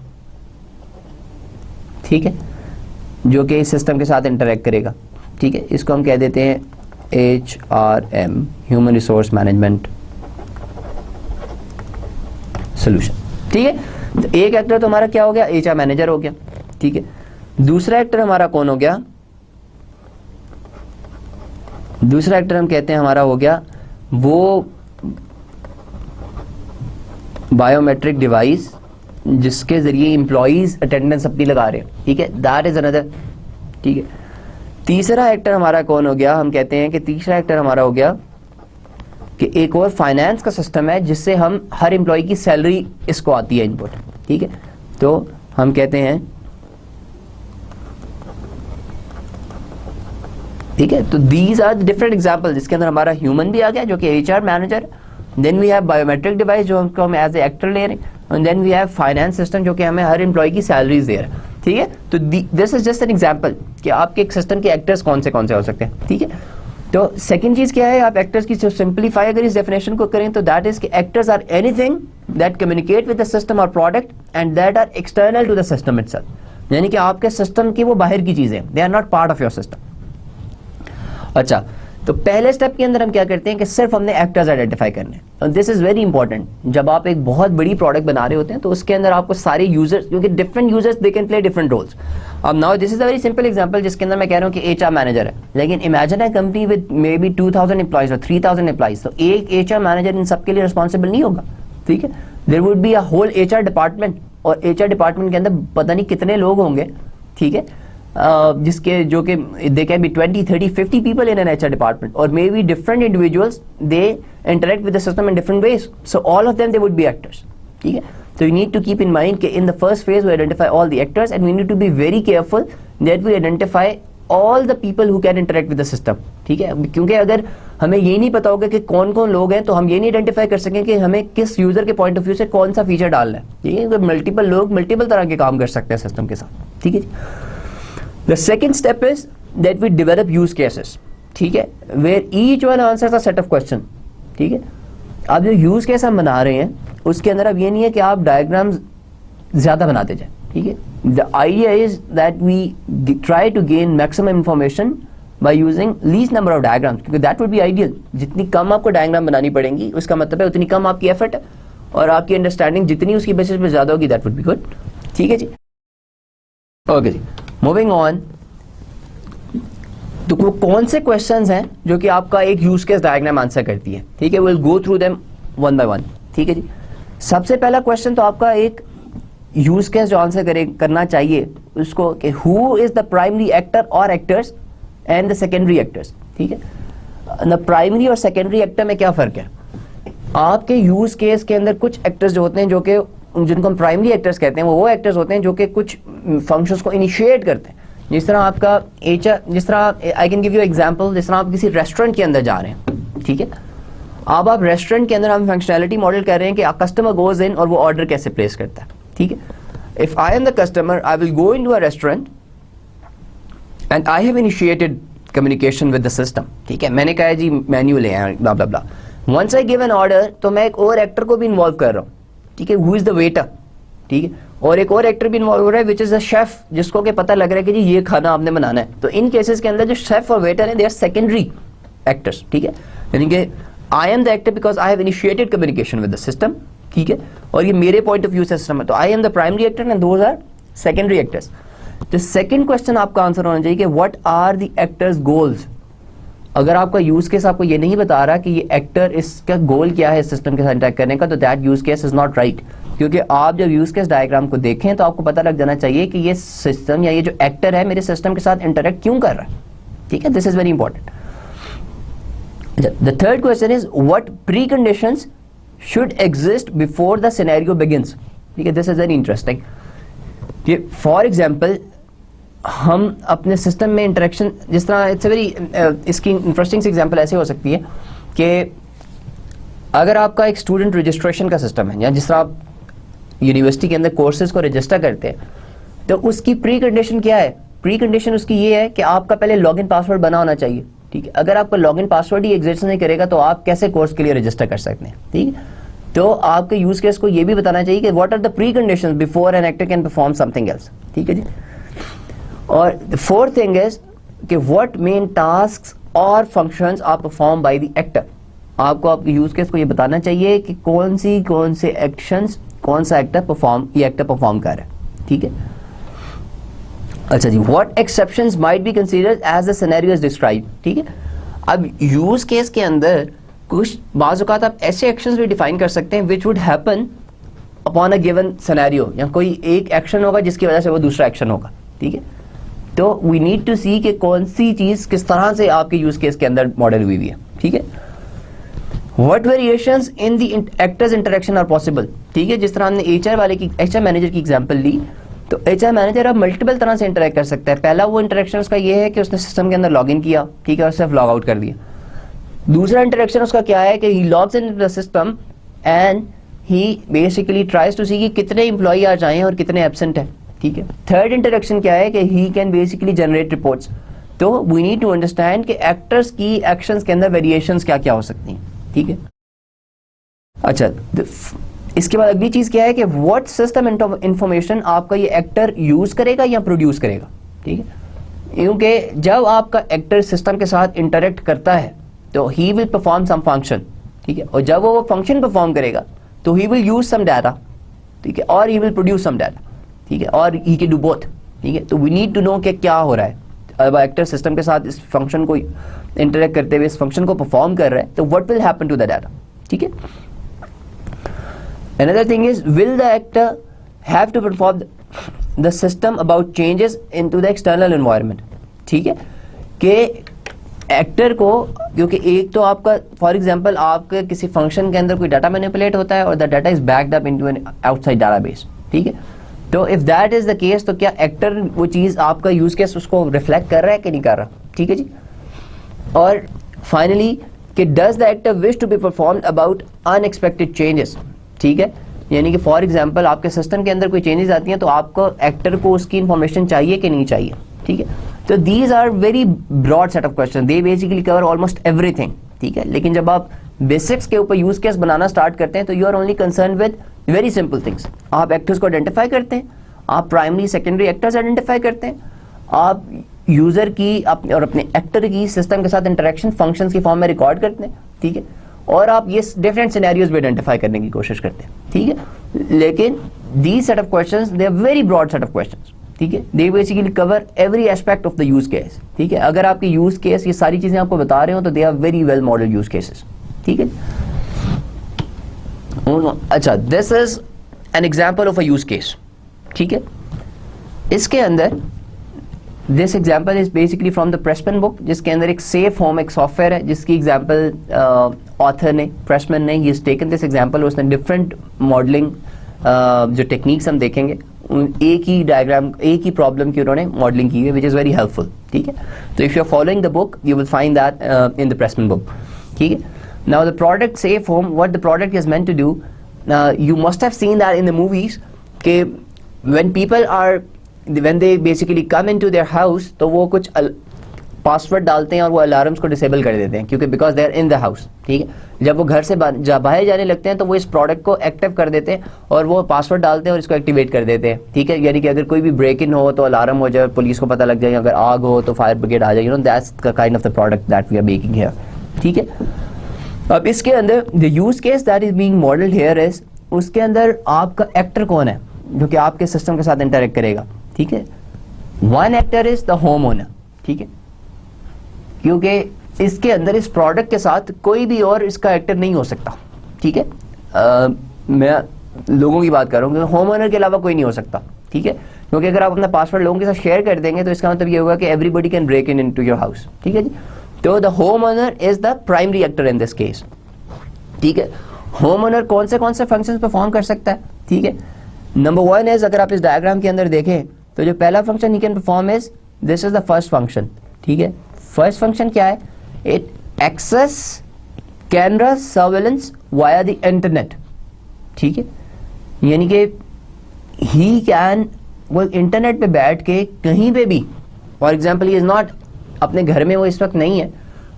ठीक है, जो कि इस सिस्टम के साथ इंटरेक्ट करेगा, ठीक है, इसको हम कह देते हैं HRM, human resource management solution, ठीक है। तो एक एक्टर तो हमारा क्या हो गया, एचआर मैनेजर हो गया, ठीक है। दूसरा एक्टर हमारा कौन हो गया, दूसरा एक्टर हम कहते हैं हमारा हो गया वो बायोमेट्रिक डिवाइस जिसके जरिए एम्प्लॉइज अटेंडेंस अपनी लगा रहे हैं, ठीक है, दैट इज अनदर, ठीक है। तीसरा एक्टर हमारा कौन हो गया, हम कहते हैं कि तीसरा एक्टर हमारा हो गया कि एक और फाइनेंस का सिस्टम है जिससे हम हर एम्प्लॉय की सैलरी इसको आती है इनपुट, ठीक है, तो हम कहते हैं, ठीक है। तो दीज आर डिफरेंट एग्जांपल जिसके अंदर हमारा ह्यूमन भी आ गया जो कि HR manager, then we have biometric device जो हम एज ए एक्टर ले रहे हैं, and then we have finance system जो कि हमें हर एम्प्लॉय की सैलरीज दे रहा है, ठीक है। तो this is just an example कि आपके एक सिस्टम के एक्टर्स कौन से हो सकते हैं, ठीक है। तो सेकंड चीज क्या है, आप एक्टर्स की सिंपलीफाई अगर इस डेफिनेशन को करें तो दैट इज कि actors are anything that communicate with the system or product and that are external to the system itself, यानी कि आपके सिस्टम की वो बाहर की चीजें, they are not part of your system. अच्छा, तो पहले स्टेप के अंदर हम क्या करते हैं कि सिर्फ हमने एक्टर्स आइडेंटिफाई करने हैं। दिस इज वेरी इंपॉर्टेंट, जब आप एक बहुत बड़ी प्रोडक्ट बना रहे होते हैं तो उसके अंदर आपको सारे यूजर्स, क्योंकि different users they can play different roles. अब now this is a very simple example जिसके अंदर मैं कह रहा हूं कि एचआर मैनेजर है, लेकिन imagine a company with may be 2000 employees और 3000 एम्प्लॉइज, तो एक एचआर मैनेजर इन सबके लिए रिस्पॉन्सिबल नहीं होगा, ठीक है। There would be a whole HR department, और एचआर डिपार्टमेंट के अंदर पता नहीं कितने लोग होंगे, ठीक है, जिसके जो कि दे can B 20, 30, 50 people in an HR department, or maybe different individuals they interact with the system in different ways, so all of them they would be actors, ठीक है। So you need to keep in mind कि in the first phase we identify all the actors and we need to be very careful that we identify all the people who can interact with the system, ठीक है, क्योंकि अगर हमें ये नहीं पता होगा कि कौन कौन लोग हैं तो हम ये नहीं आइडेंटिफाई कर सकें कि हमें किस यूजर के पॉइंट ऑफ व्यू से कौन सा फीचर डालना है, ठीक है, मल्टीपल लोग मल्टीपल तरह के काम कर सकते हैं सिस्टम के साथ, ठीक है जी। The second step is that we develop use cases, ठीक है, where each one answers a set of question, ठीक है। अब जो यूज केस हम बना रहे हैं उसके अंदर अब ये नहीं है कि आप डायग्राम्स ज्यादा बनाते जाए, ठीक है। The idea is that we try to gain maximum information by using least number of diagrams, क्योंकि दैट वुड बी आइडियल। जितनी कम आपको डायग्राम बनानी पड़ेंगी उसका मतलब है उतनी कम आपकी एफर्ट है और आपकी अंडरस्टैंडिंग जितनी उसकी बेसिस पे ज्यादा होगी, दैट वुड बी गुड, ठीक है जी। ओके जी, मूविंग ऑन। तो वो कौन से क्वेश्चंस हैं जो कि आपका एक यूज केस डायग्राम आंसर करती है, ठीक है, will go through them one by one, ठीक है जी। सबसे पहला क्वेश्चन तो आपका एक यूज केस जो आंसर करना चाहिए उसको कि who is the primary actor और actors and the secondary actors, ठीक है। द प्राइमरी और सेकेंडरी एक्टर में क्या फर्क है, आपके यूज केस के अंदर कुछ एक्टर्स जो होते हैं जो कि जिनको हम प्राइमरी एक्टर्स कहते हैं वो एक्टर्स होते हैं जो कि कुछ फंक्शंस को इनिशिएट करते हैं। जिस तरह आपका एचआर, जिस तरह I can give you example, जिस तरह आप किसी रेस्टोरेंट के अंदर जा रहे हैं, ठीक है, अब आप रेस्टोरेंट के अंदर हम फंक्शनैलिटी मॉडल कर रहे हैं कि कस्टमर गोज इन और वो ऑर्डर कैसे प्लेस करता है, ठीक है। If I am the customer I will go into a restaurant and I have initiated communication with the system, ठीक है, मैंने कहा जी मेन्यू ले आए blah blah blah. Once I give an order तो मैं एक और एक्टर को भी इन्वॉल्व कर रहा हूँ, ठीक है, हु इज द वेटर, ठीक है, और एक और एक्टर भी इन्वॉल्व हो रहा है विच इज अ शेफ, जिसको कि पता लग रहा है कि जी ये खाना आपने बनाना है। तो इन केसेस के अंदर जो शेफ और वेटर है दे आर सेकेंडरी एक्टर्स, ठीक है, यानी कि I am the actor because I have initiated communication with the system, ठीक है, और ये मेरे पॉइंट ऑफ व्यू से सिस्टम है, तो I am the primary actor and those are secondary actors. तो सेकेंड क्वेश्चन आपका आंसर होना चाहिए कि what are the actors goals. अगर आपका यूज केस आपको ये नहीं बता रहा कि ये एक्टर इसका गोल क्या है सिस्टम के साथ इंटरेक्ट करने का, तो that use case is not right, क्योंकि आप जब यूज केस डायग्राम को देखें तो आपको पता लग जाना चाहिए कि ये सिस्टम या ये जो एक्टर है मेरे सिस्टम के साथ इंटरेक्ट क्यों कर रहा है, ठीक है, this is very important. The third question is what pre conditions should exist before the scenario begins, ठीक है, this is very interesting. For example हम अपने सिस्टम में इंटरेक्शन, जिस तरह इट्स वेरी इसकी इंटरेस्टिंग सी एग्जांपल ऐसे हो सकती है कि अगर आपका एक स्टूडेंट रजिस्ट्रेशन का सिस्टम है, या जिस तरह आप यूनिवर्सिटी के अंदर कोर्सेज को रजिस्टर करते हैं, तो उसकी प्री कंडीशन क्या है? प्री कंडीशन उसकी ये है कि आपका पहले लॉगिन पासवर्ड बना होना चाहिए, ठीक है। अगर आपका लॉगिन पासवर्ड ही एग्जिस्ट नहीं करेगा तो आप कैसे कोर्स के लिए रजिस्टर कर सकते हैं, ठीक है। तो आपके यूज केस को ये भी बताना चाहिए कि what are the pre conditions before an actor can perform something else, ठीक है जी। और द फोर्थ थिंग इज कि व्हाट मेन टास्क्स और functions are perform by the actor. आपको आपके यूज केस को ये बताना चाहिए कि कौन से एक्शंस कौन सा एक्टर परफॉर्म कर रहा है, ठीक है। अच्छा जी, what exceptions might be considered as the scenario is described, ठीक है। अब यूज केस के अंदर कुछ बाज़ औक़ात आप ऐसे एक्शंस भी डिफाइन कर सकते हैं which would happen upon a given scenario, या कोई एक एक्शन होगा जिसकी वजह से वो दूसरा एक्शन होगा, ठीक है। तो वी नीड टू सी कि कौन सी चीज किस तरह से आपके यूज केस के अंदर मॉडल हुई है, ठीक है। What variations in the actors interaction are possible, ठीक है। जिस तरह हमने एचआर मैनेजर की एग्जांपल ली, तो एचआर मैनेजर अब मल्टीपल तरह से इंटरेक्ट कर सकता है। पहला वो इंटरेक्शन उसका ये है कि उसने सिस्टम के अंदर लॉग इन किया, ठीक है, और सिर्फ लॉग आउट कर दिया। दूसरा इंटरेक्शन उसका क्या है कि he logs in the system and he basically tries to see कि कितने एम्प्लॉई आज आए हैं और कितने एब्सेंट हैं, ठीक है। थर्ड इंटरेक्शन क्या है कि he can basically generate reports. तो वी नीड टू अंडरस्टैंड कि एक्टर्स की एक्शंस के अंदर वेरिएशंस क्या क्या हो सकती हैं, ठीक है। अच्छा, इसके बाद अगली चीज क्या है कि व्हाट सिस्टम इंफॉर्मेशन आपका ये एक्टर यूज करेगा या प्रोड्यूस करेगा, ठीक है। क्योंकि जब आपका एक्टर सिस्टम के साथ इंटरेक्ट करता है तो he will perform some function, ठीक है, और जब वो फंक्शन परफॉर्म करेगा तो he will use some data, ठीक है, और he will produce some data, ठीक है, और ही कैन डू बोथ, ठीक है। तो वी नीड टू नो कि क्या हो रहा है। अब एक्टर सिस्टम के साथ इस फंक्शन को इंटरेक्ट करते हुए इस फंक्शन को परफॉर्म कर रहा है, तो what will happen to the data, ठीक है। Another thing is, will the actor have to perform the system about changes into the external environment, ठीक है, कि एक्टर को, क्योंकि एक तो आपका फॉर एग्जांपल आपके किसी फंक्शन के अंदर कोई डाटा मैनिपुलेट होता है और the data is backed up into an outside database, ठीक है। तो if that is the case, तो क्या एक्टर वो चीज आपका यूज केस उसको रिफ्लेक्ट कर रहा है कि नहीं कर रहा, ठीक है जी। और फाइनली कि does the actor wish to be performed about unexpected changes, ठीक है। यानी कि फॉर एग्जांपल आपके सिस्टम के अंदर कोई चेंजेस आती हैं तो आपको एक्टर को उसकी इंफॉर्मेशन चाहिए कि नहीं चाहिए, ठीक है। तो these are very broad set of question, they basically cover almost everything, ठीक है। लेकिन जब आप बेसिक्स के ऊपर यूज केस बनाना स्टार्ट करते हैं तो you are only concern with very simple things. आप एक्टर्स को आइडेंटिफाई करते हैं, आप प्राइमरी सेकेंडरी एक्टर्स आइडेंटिफाई करते हैं, आप यूजर की और अपने एक्टर की सिस्टम के साथ इंटरेक्शन फंक्शंस की फॉर्म में रिकॉर्ड करते हैं, ठीक है, और आप ये डिफरेंट सिनेरियोज भी आइडेंटिफाई करने की कोशिश करते हैं, ठीक है। लेकिन these set of questions they are very broad set of questions, ठीक है। They basically cover every aspect of the use case, ठीक है। अगर आपके यूज केस ये सारी चीजें आपको बता रहे हो तो they are very well model use cases, ठीक है। अच्छा, this is an example of a use case, ठीक है। इसके अंदर this example is basically from the Pressman book, जिसके अंदर एक सेफ होम एक सॉफ्टवेयर है जिसकी एग्जाम्पल ऑथर ने, प्रेसमैन ने, he has taken this example. उसने डिफरेंट मॉडलिंग जो टेक्निक्स हम देखेंगे, एक ही डायग्राम, एक ही प्रॉब्लम की उन्होंने मॉडलिंग की है, विच इज़ वेरी हेल्पफुल, ठीक है। तो if you are following the book you will find that in the Pressman book, ठीक है। Now the product safe home, what the product is meant to do, you must have seen that in the movies कि when people are, when they basically come into their house, तो वो कुछ password डालते हैं और वो alarms को disable कर देते हैं, क्योंकि because they are in the house, ठीक है। जब वो घर से बाहर जाने लगते हैं तो वो इस प्रोडक्ट को एक्टिव कर देते हैं और वो पासवर्ड डालते हैं और इसको एक्टिवेट कर देते हैं, ठीक है। यानी कि अगर कोई भी ब्रेक इन हो तो अलार्म हो जाए, पुलिस को पता लग जाए, अगर आग हो तो फायर ब्रिगेड आ जाए, you know, that's the kind of the product that we are making here, ठीक है। अब इसके अंदर the use case that is being modelled here is, उसके अंदर आपका एक्टर कौन है जो कि आपके सिस्टम के साथ इंटरेक्ट करेगा, ठीक है। One actor is the home owner, ठीक है, क्योंकि इसके अंदर इस प्रोडक्ट के साथ कोई भी और इसका एक्टर नहीं हो सकता, ठीक है। मैं लोगों की बात कर रहा हूँ, होम ओनर के अलावा कोई नहीं हो सकता, ठीक है, क्योंकि अगर आप अपना पासवर्ड लोगों के साथ शेयर कर देंगे तो इसका मतलब ये होगा कि everybody can break in to your house, ठीक है जी। तो the home owner is the primary actor in this case, ठीक है। होम ओनर कौन से फंक्शंस परफॉर्म कर सकता है, ठीक है। नंबर वन इज, अगर आप इस डायग्राम के अंदर देखें तो जो पहला function he can perform is, this is the first function, ठीक है। फर्स्ट फंक्शन क्या है, it access camera surveillance via the internet, ठीक है। यानी कि ही कैन, वो इंटरनेट पे बैठ के कहीं पे भी, for example he is not अपने घर में, वो इस वक्त नहीं है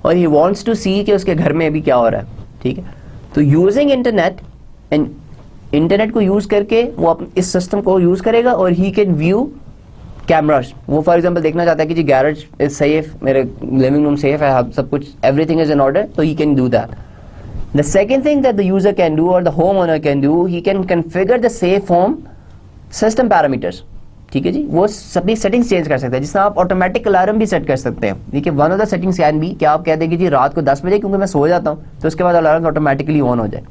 और ही वॉन्ट्स टू सी कि उसके घर में अभी क्या हो रहा है, ठीक है। तो यूजिंग इंटरनेट, एंड इंटरनेट को यूज करके वो इस सिस्टम को यूज करेगा और ही कैन व्यू कैमरास। वो फॉर एग्जांपल देखना चाहता है कि जी गैरेज इज सेफ, मेरे लिविंग रूम सेफ है, सब कुछ एवरीथिंग इज इन ऑर्डर, तो he can do that. The second thing that the user can do और the home owner can do, he can configure the safe home system parameters, ठीक है जी। वो सभी settings change कर सकते हैं, जिसमें आप ऑटोमेटिक अलार्म भी सेट कर सकते हैं। देखिए one of the settings can भी कि आप कह दें कि जी रात को 10 बजे क्योंकि मैं सो जाता हूँ, तो उसके बाद अलार्म ऑटोमेटिकली ऑन हो जाए,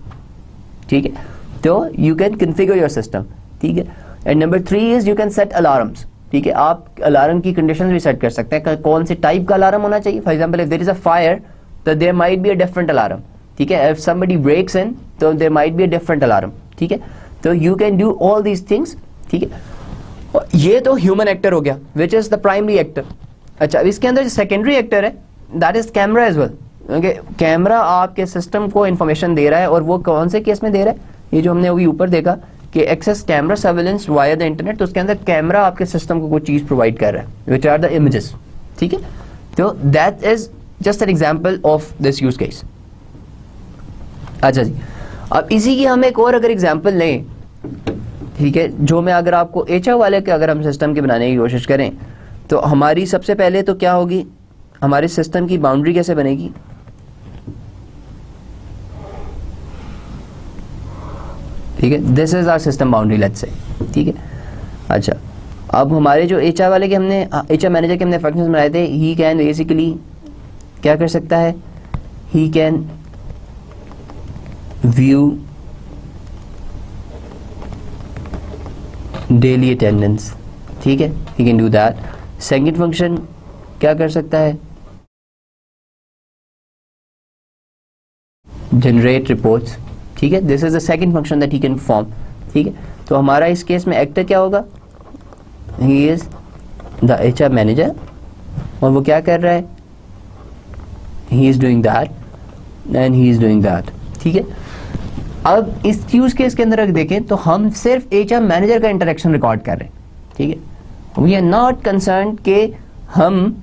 ठीक है। तो you can configure your system, ठीक है। And number 3 is you can set alarms, ठीक है। आप अलार्म की कंडीशंस भी सेट कर सकते हैं, कौन से टाइप का अलार्म होना चाहिए। For example if there is a fire तो there might be a different alarm, ठीक है। इफ समबडी ब्रेक्स इन तो there might be a different alarm, ठीक है। तो you can do all these things, ठीक है। ये तो ह्यूमन एक्टर हो गया, which is the primary actor. अच्छा, इसके अंदर जो सेकेंडरी एक्टर है that is camera as well, okay. Camera आपके सिस्टम को इंफॉर्मेशन दे रहा है, और वो कौन से केस में दे रहा है, ये जो हमने अभी ऊपर देखा कि access camera surveillance via the internet, तो उसके अंदर कैमरा आपके सिस्टम को कोई चीज प्रोवाइड कर रहा है, विच आर द इमेजेस, ठीक है। तो that is just an example of this use case. अच्छा जी, अब इसी की हम एक और अगर एग्जाम्पल लें, ठीक है, जो मैं अगर आपको एचआर वाले के अगर हम सिस्टम की बनाने की कोशिश करें, तो हमारी सबसे पहले तो क्या होगी, हमारे सिस्टम की बाउंड्री कैसे बनेगी। ठीक है, this is our system boundary let's say, ठीक है। अच्छा, अब हमारे जो एचआर वाले के हमने एचआर मैनेजर के हमने फंक्शंस बनाए थे, ही कैन बेसिकली क्या कर सकता है, he can view daily attendance, ठीक है, he can do that. Second function क्या कर सकता है, जनरेट रिपोर्ट्स, ठीक है। This is the second function that he can perform, ठीक है। तो हमारा इस केस में एक्टर क्या होगा, he is the HR manager, और वो क्या कर रहा है, he is doing that and he is doing that, ठीक है। अब इस यूज केस के अंदर अगर देखें तो हम सिर्फ एचआर मैनेजर का इंटरेक्शन रिकॉर्ड कर रहे हैं, ठीक है। वी आर नॉट कंसर्न कि हम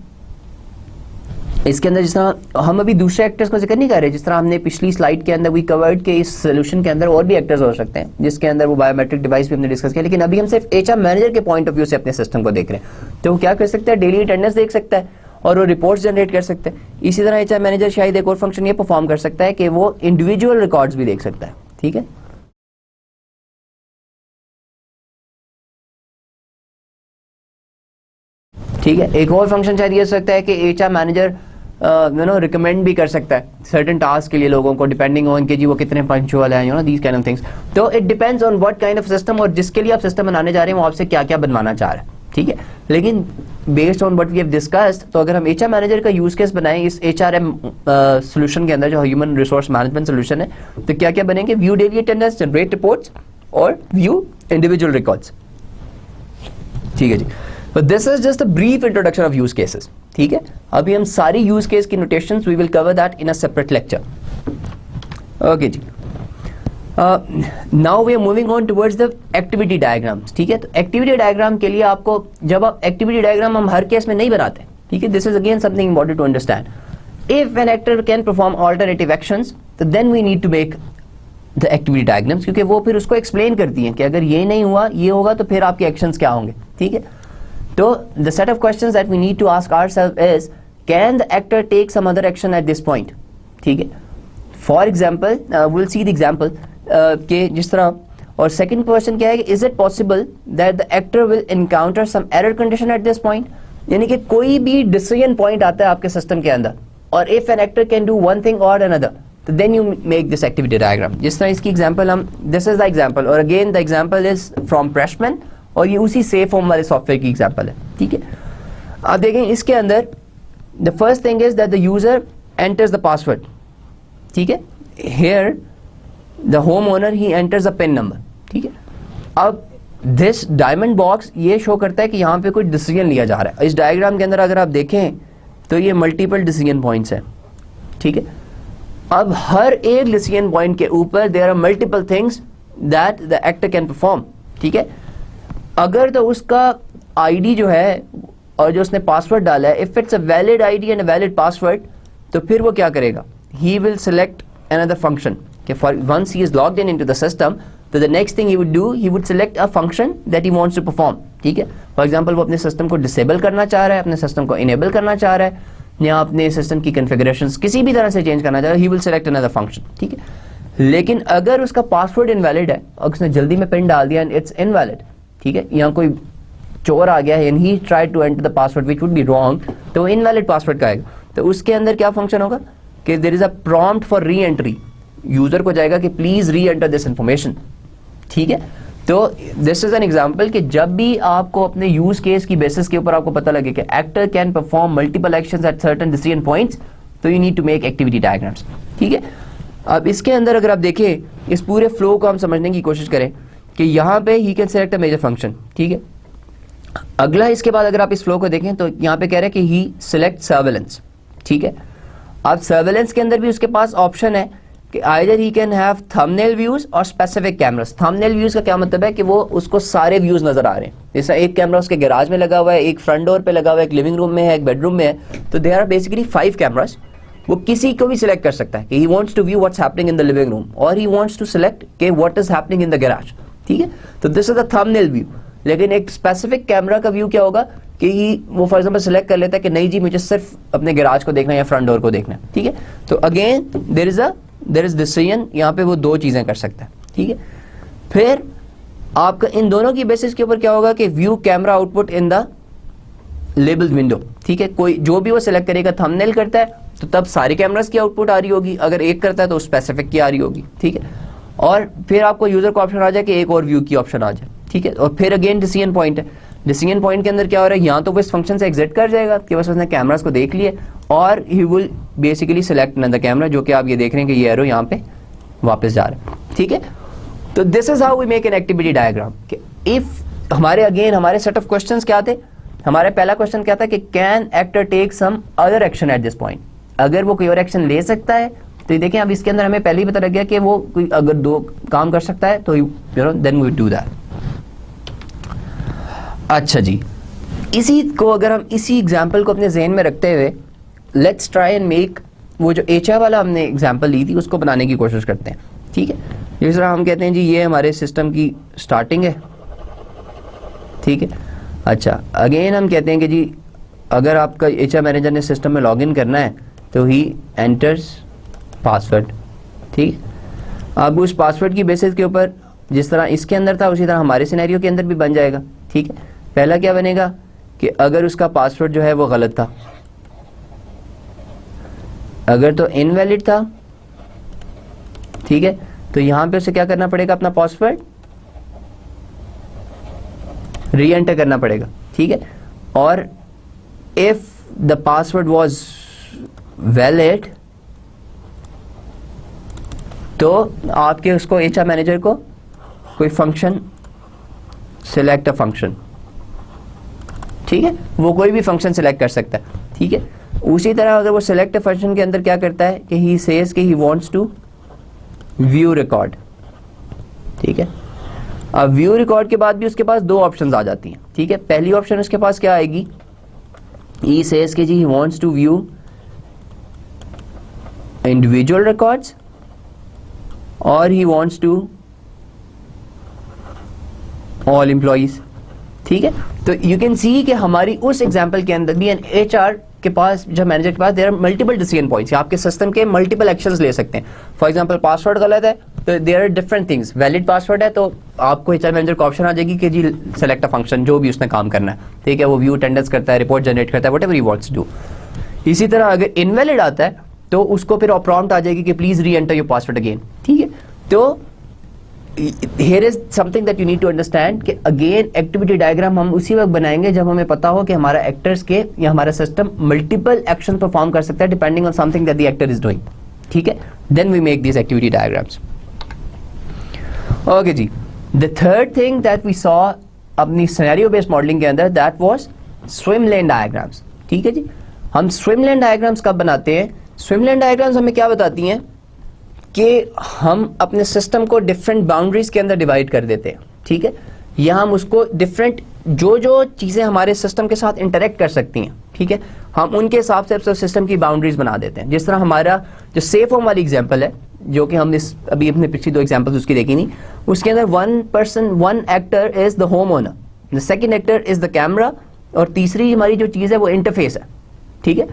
इसके अंदर, जिस तरह हम अभी दूसरे एक्टर्स को जिक्र नहीं कर रहे, जिस तरह हमने पिछली स्लाइड के अंदर वी कवर्ड के इस सोल्यूशन के अंदर और भी एक्टर्स हो सकते हैं, जिसके अंदर वो बायोमेट्रिक डिवाइस भी हमने डिस्कस किया, लेकिन अभी हम सिर्फ एचआर मैनेजर के पॉइंट ऑफ व्यू से अपने सिस्टम को देख रहे हैं। तो वो क्या कर सकता है, डेली अटेंडेंस देख सकता है और वो रिपोर्ट्स जनरेट कर सकते हैं। इसी तरह एचआर मैनेजर शायद एक और फंक्शन ये परफॉर्म कर सकता है कि वो इंडिविजुअल रिकॉर्ड्स भी देख सकता है, ठीक है। ठीक है, एक और फंक्शन शायद ये हो सकता है कि एचआर मैनेजर रिकमेंड भी कर सकता है सर्टेन टास्क के लिए लोगों को, डिपेंडिंग ऑन कि जी वो कितने पंक्चुअल हैं, दीज काइंड ऑफ थिंग्स। तो it depends on what kind of system, और जिसके लिए आप सिस्टम बनाने जा रहे हैं वो आपसे क्या क्या बनवाना चाह रहा है, ठीक है। लेकिन based on what we have discussed, तो अगर हम एचआर मैनेजर का यूज केस बनाएं इस एचआरएम सोल्यूशन के अंदर, जो ह्यूमन रिसोर्स मैनेजमेंट सोल्यूशन है, तो क्या क्या बनेंगे, view daily attendance, generate reports और व्यू इंडिविजुअल रिकॉर्ड्स, ठीक है जी। But this is just a brief introduction of use cases, ठीक है। अभी हम सारी यूज केस की notations we will cover that in a separate lecture, okay जी। Now we are moving on towards the activity diagrams, ठीक है। तो एक्टिविटी डायग्राम के लिए आपको, जब आप एक्टिविटी डायग्राम हम हर केस में नहीं बनाते, ठीक है, this is again something important to understand. If an actor can perform alternative actions, तो then we need to make the activity diagrams, क्योंकि वो फिर उसको एक्सप्लेन करती हैं कि अगर ये नहीं हुआ, ये होगा, तो फिर आपके एक्शंस क्या होंगे, ठीक है। So the set of questions that we need to ask ourselves is, can the actor take some other action at this point, ठीक है। For example, we'll see the example के जिस तरह, और second question क्या है कि is it possible that the actor will encounter some error condition at this point, यानी कि कोई भी decision point आता है आपके सिस्टम के अंदर, और if an actor can do one thing or another, तो then you make this activity diagram। जिस तरह इसकी example हम, this is the example, और again the example is from Pressman, और ये उसी सेफ होम वाले सॉफ्टवेयर की एग्जांपल है, ठीक है। अब देखें इसके अंदर, the first thing is that the user enters the password, ठीक है। Here the home owner he enters the pin number, ठीक है। अब दिस डायमंड बॉक्स ये शो करता है कि यहाँ पे कोई डिसीजन लिया जा रहा है। इस डायग्राम के अंदर अगर आप देखें तो ये मल्टीपल डिसीजन पॉइंट्स हैं, ठीक है। अब हर एक डिसीजन पॉइंट के ऊपर there are multiple things that the actor can perform, ठीक है। अगर तो उसका आईडी जो है और जो उसने पासवर्ड डाला है, if it's a valid ID and a valid password, तो फिर वो क्या करेगा, he will select another function. Okay, for once he is logged in into the system, तो the next thing he would do, he would select a function that he wants to perform. ठीक है, for example वो अपने system को disable करना चाह रहा है, अपने सिस्टम को इनेबल करना चाह रहा है, या अपने सिस्टम की कन्फिगरेशंस किसी भी तरह से चेंज करना चाह रहा है, he will select another function. ठीक है, लेकिन अगर उसका पासवर्ड इनवैलिड है और उसने जल्दी में पिन डाल दिया एंड इट्स इनवैलिड, ठीक है, यहाँ कोई चोर आ गया है and he tried to enter the password which would be wrong, तो इनवैलिड पासवर्ड का आएगा। तो उसके अंदर क्या फंक्शन होगा कि there is a prompt for re entry, user को जाएगा कि प्लीज री एंटर दिस इंफॉर्मेशन, ठीक है। तो दिस इज एन एग्जांपल कि जब भी आपको अपने यूज केस की बेसिस के ऊपर आपको पता लगे कि actor can perform multiple actions at certain decision points, तो you need to make activity diagrams, ठीक है। अब इसके अंदर अगर आप देखें, इस पूरे फ्लो को हम समझने की कोशिश करें कि यहाँ पे he can select a major function, ठीक है। अगला इसके बाद अगर आप इस फ्लो को देखें तो यहाँ पे कह रहे हैं कि ही सिलेक्ट सर्वेलेंस, ठीक है। अब सर्वेलेंस के अंदर भी उसके पास ऑप्शन है कि either he can have thumbnail views और स्पेसिफिक कैमरास। थंबनेल व्यूज का क्या मतलब है कि वो उसको सारे व्यूज नजर आ रहे हैं, जैसा एक कैमरा उसके गैराज में लगा हुआ है, एक फ्रंट डोर पे लगा हुआ है, एक लिविंग रूम में है, एक बेडरूम में है, तो देयर आर बेसिकली 5 कैमरास। वो किसी को भी सिलेक्ट कर सकता है कि he wants to view what's happening in the living room और ही वांट्स टू सिलेक्ट कि what is happening in the garage, ठीक है। तो this is the thumbnail view. लेकिन एक स्पेसिफिक कैमरा का व्यू क्या होगा कि वो फॉर एग्जांपल सिलेक्ट कर लेता है कि नहीं जी मुझे सिर्फ अपने गैराज को देखना है या फ्रंट डोर को देखना है, ठीक है। तो अगेन देयर इज डिसीजन, यहाँ पे वो 2 चीजें कर सकता है, ठीक है। फिर आपका इन दोनों की बेसिस के ऊपर क्या होगा कि view camera output in the labelled window, ठीक है। कोई जो भी वो सिलेक्ट करेगा, थंबनेल करता है तो तब सारे कैमरास की आउटपुट आ रही होगी, अगर एक करता है तो स्पेसिफिक की आ रही होगी, ठीक है। और फिर आपको यूजर को ऑप्शन आ जाए कि एक और व्यू की ऑप्शन आ जाए, ठीक है। और फिर अगेन डिसीजन पॉइंट है, डिसीजन पॉइंट के अंदर क्या हो रहा है, यहाँ तो वो इस फंक्शन से एग्जिट कर जाएगा कि बस उसने कैमरास को देख लिए, और he will basically select another camera, जो कि आप ये देख रहे हैं कि ये एरो यहाँ पे वापस जा रहा है, ठीक है। तो this is how we make an activity diagram. If हमारे सेट ऑफ क्वेश्चंस क्या थे, हमारा पहला क्वेश्चन क्या था कि can actor take some other action at this point, अगर वो कोई और एक्शन ले सकता है। तो देखें अब इसके अंदर हमें पहले ही पता लग गया कि वो कोई अगर 2 काम कर सकता है तो देन वी डू दैट। अच्छा जी, इसी को अगर हम इसी एग्जाम्पल को अपने जहन में रखते हुए लेट्स ट्राई एंड मेक, वो जो एचआर वाला हमने एग्जाम्पल ली थी उसको बनाने की कोशिश करते हैं, ठीक है। जिस तरह हम कहते हैं जी ये हमारे सिस्टम की स्टार्टिंग है, ठीक है। अच्छा, अगेन हम कहते हैं कि जी अगर आपका एचआर मैनेजर ने सिस्टम में लॉग इन करना है तो ही एंटर्स पासवर्ड, ठीक। अब उस पासवर्ड की बेसिस के ऊपर जिस तरह इसके अंदर था उसी तरह हमारे सिनेरियो के अंदर भी बन जाएगा, ठीक है। पहला क्या बनेगा कि अगर उसका पासवर्ड जो है वो गलत था, अगर तो इनवैलिड था, ठीक है, तो यहां पे उसे क्या करना पड़ेगा, अपना पासवर्ड री एंटर करना पड़ेगा, ठीक है। और if the password was valid तो आपके उसको एचआर मैनेजर को कोई फंक्शन सिलेक्ट अ फंक्शन, ठीक है, वो कोई भी फंक्शन सिलेक्ट कर सकता है, ठीक है। उसी तरह अगर वो सिलेक्ट फंक्शन के अंदर क्या करता है कि ही सेज कि he wants to view record, ठीक है। अब व्यू रिकॉर्ड के बाद भी उसके पास 2 ऑप्शंस आ जाती हैं, ठीक है। पहली ऑप्शन उसके पास क्या आएगी, ही सेज कि जी he wants to view individual records और he wants to all employees, ठीक है। तो यू कैन सी कि हमारी उस एग्जांपल के अंदर भी एन एचआर के पास, जब मैनेजर के पास there are multiple decision points, आपके सिस्टम के मल्टीपल एक्शंस ले सकते हैं। फॉर एग्जांपल पासवर्ड गलत है तो there are different things, valid password है तो आपको एचआर मैनेजर को ऑप्शन आ जाएगी कि जी सेलेक्ट अ फंक्शन, जो भी उसने काम करना है, ठीक है। वो व्यू अटेंडेंस करता है, रिपोर्ट जनरेट करता है, whatever he wants to do. इसी तरह अगर इनवैलिड आता है तो उसको फिर प्रॉम्प्ट आ जाएगी कि प्लीज री एंटर योर पासवर्ड अगेन, ठीक है। तो here is something that you need to understand कि अगेन एक्टिविटी डायग्राम हम उसी वक्त बनाएंगे जब हमें पता हो कि हमारा एक्टर्स के या हमारा सिस्टम मल्टीपल एक्शन परफॉर्म कर सकता है depending on something that the actor is doing, ठीक है। Then we make this activity diagrams. Okay जी, the third thing that we saw अपनी सिनेरियो बेस्ड मॉडलिंग के अंदर, that was swim lane diagrams. ठीक है जी, हम स्विम लेन डायग्राम्स कब बनाते हैं? स्विम लेन डायग्राम्स हमें क्या बताती हैं कि हम अपने सिस्टम को डिफरेंट बाउंड्रीज के अंदर डिवाइड कर देते हैं। ठीक है, या हम उसको डिफरेंट जो चीज़ें हमारे सिस्टम के साथ इंटरेक्ट कर सकती हैं, ठीक है, हम उनके हिसाब से सिस्टम की बाउंड्रीज बना देते हैं। जिस तरह हमारा जो सेफ होम वाली एग्जांपल है, जो कि हमने अभी अपने पिछली 2 एग्जांपल्स उसकी देखी नहीं, उसके अंदर one actor is the home owner, the second actor is the camera, और तीसरी हमारी जो चीज़ है वो इंटरफेस है। ठीक है,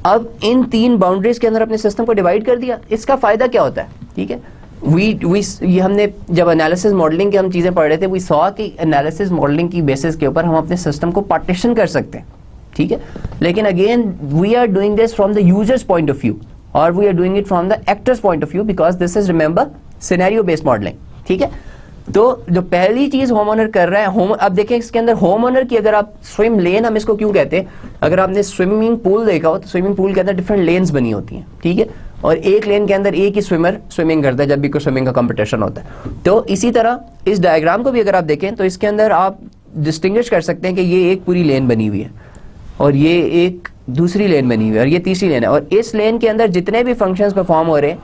अब इन 3 बाउंड्रीज के अंदर अपने सिस्टम को डिवाइड कर दिया। इसका फायदा क्या होता है? ठीक है, ये हमने जब एनालिसिस मॉडलिंग की हम चीज़ें पढ़ रहे थे, वी सॉ कि एनालिसिस मॉडलिंग की बेसिस के ऊपर हम अपने सिस्टम को पार्टीशन कर सकते हैं। ठीक है, लेकिन again we are doing this from the users point of view, और we are doing it from the actors point of view, because this is, remember, scenario based modelling. ठीक है, तो जो पहली चीज होम ओनर कर रहा है, अब देखें इसके अंदर होम ओनर की, अगर आप स्विम लेन, हम इसको क्यों कहते हैं, अगर आपने स्विमिंग पूल देखा हो तो स्विमिंग पूल के अंदर डिफरेंट लेन्स बनी होती हैं। ठीक है, और एक लेन के अंदर एक ही स्विमर स्विमिंग करता है जब भी कोई स्विमिंग का कंपटीशन होता है। तो इसी तरह इस डायग्राम को भी अगर आप देखें तो इसके अंदर आप डिस्टिंग्विश कर सकते हैं कि ये एक पूरी लेन बनी हुई है, और ये एक दूसरी लेन बनी हुई है, और ये तीसरी लेन है, और इस लेन के अंदर जितने भी फंक्शंस परफॉर्म हो रहे हैं,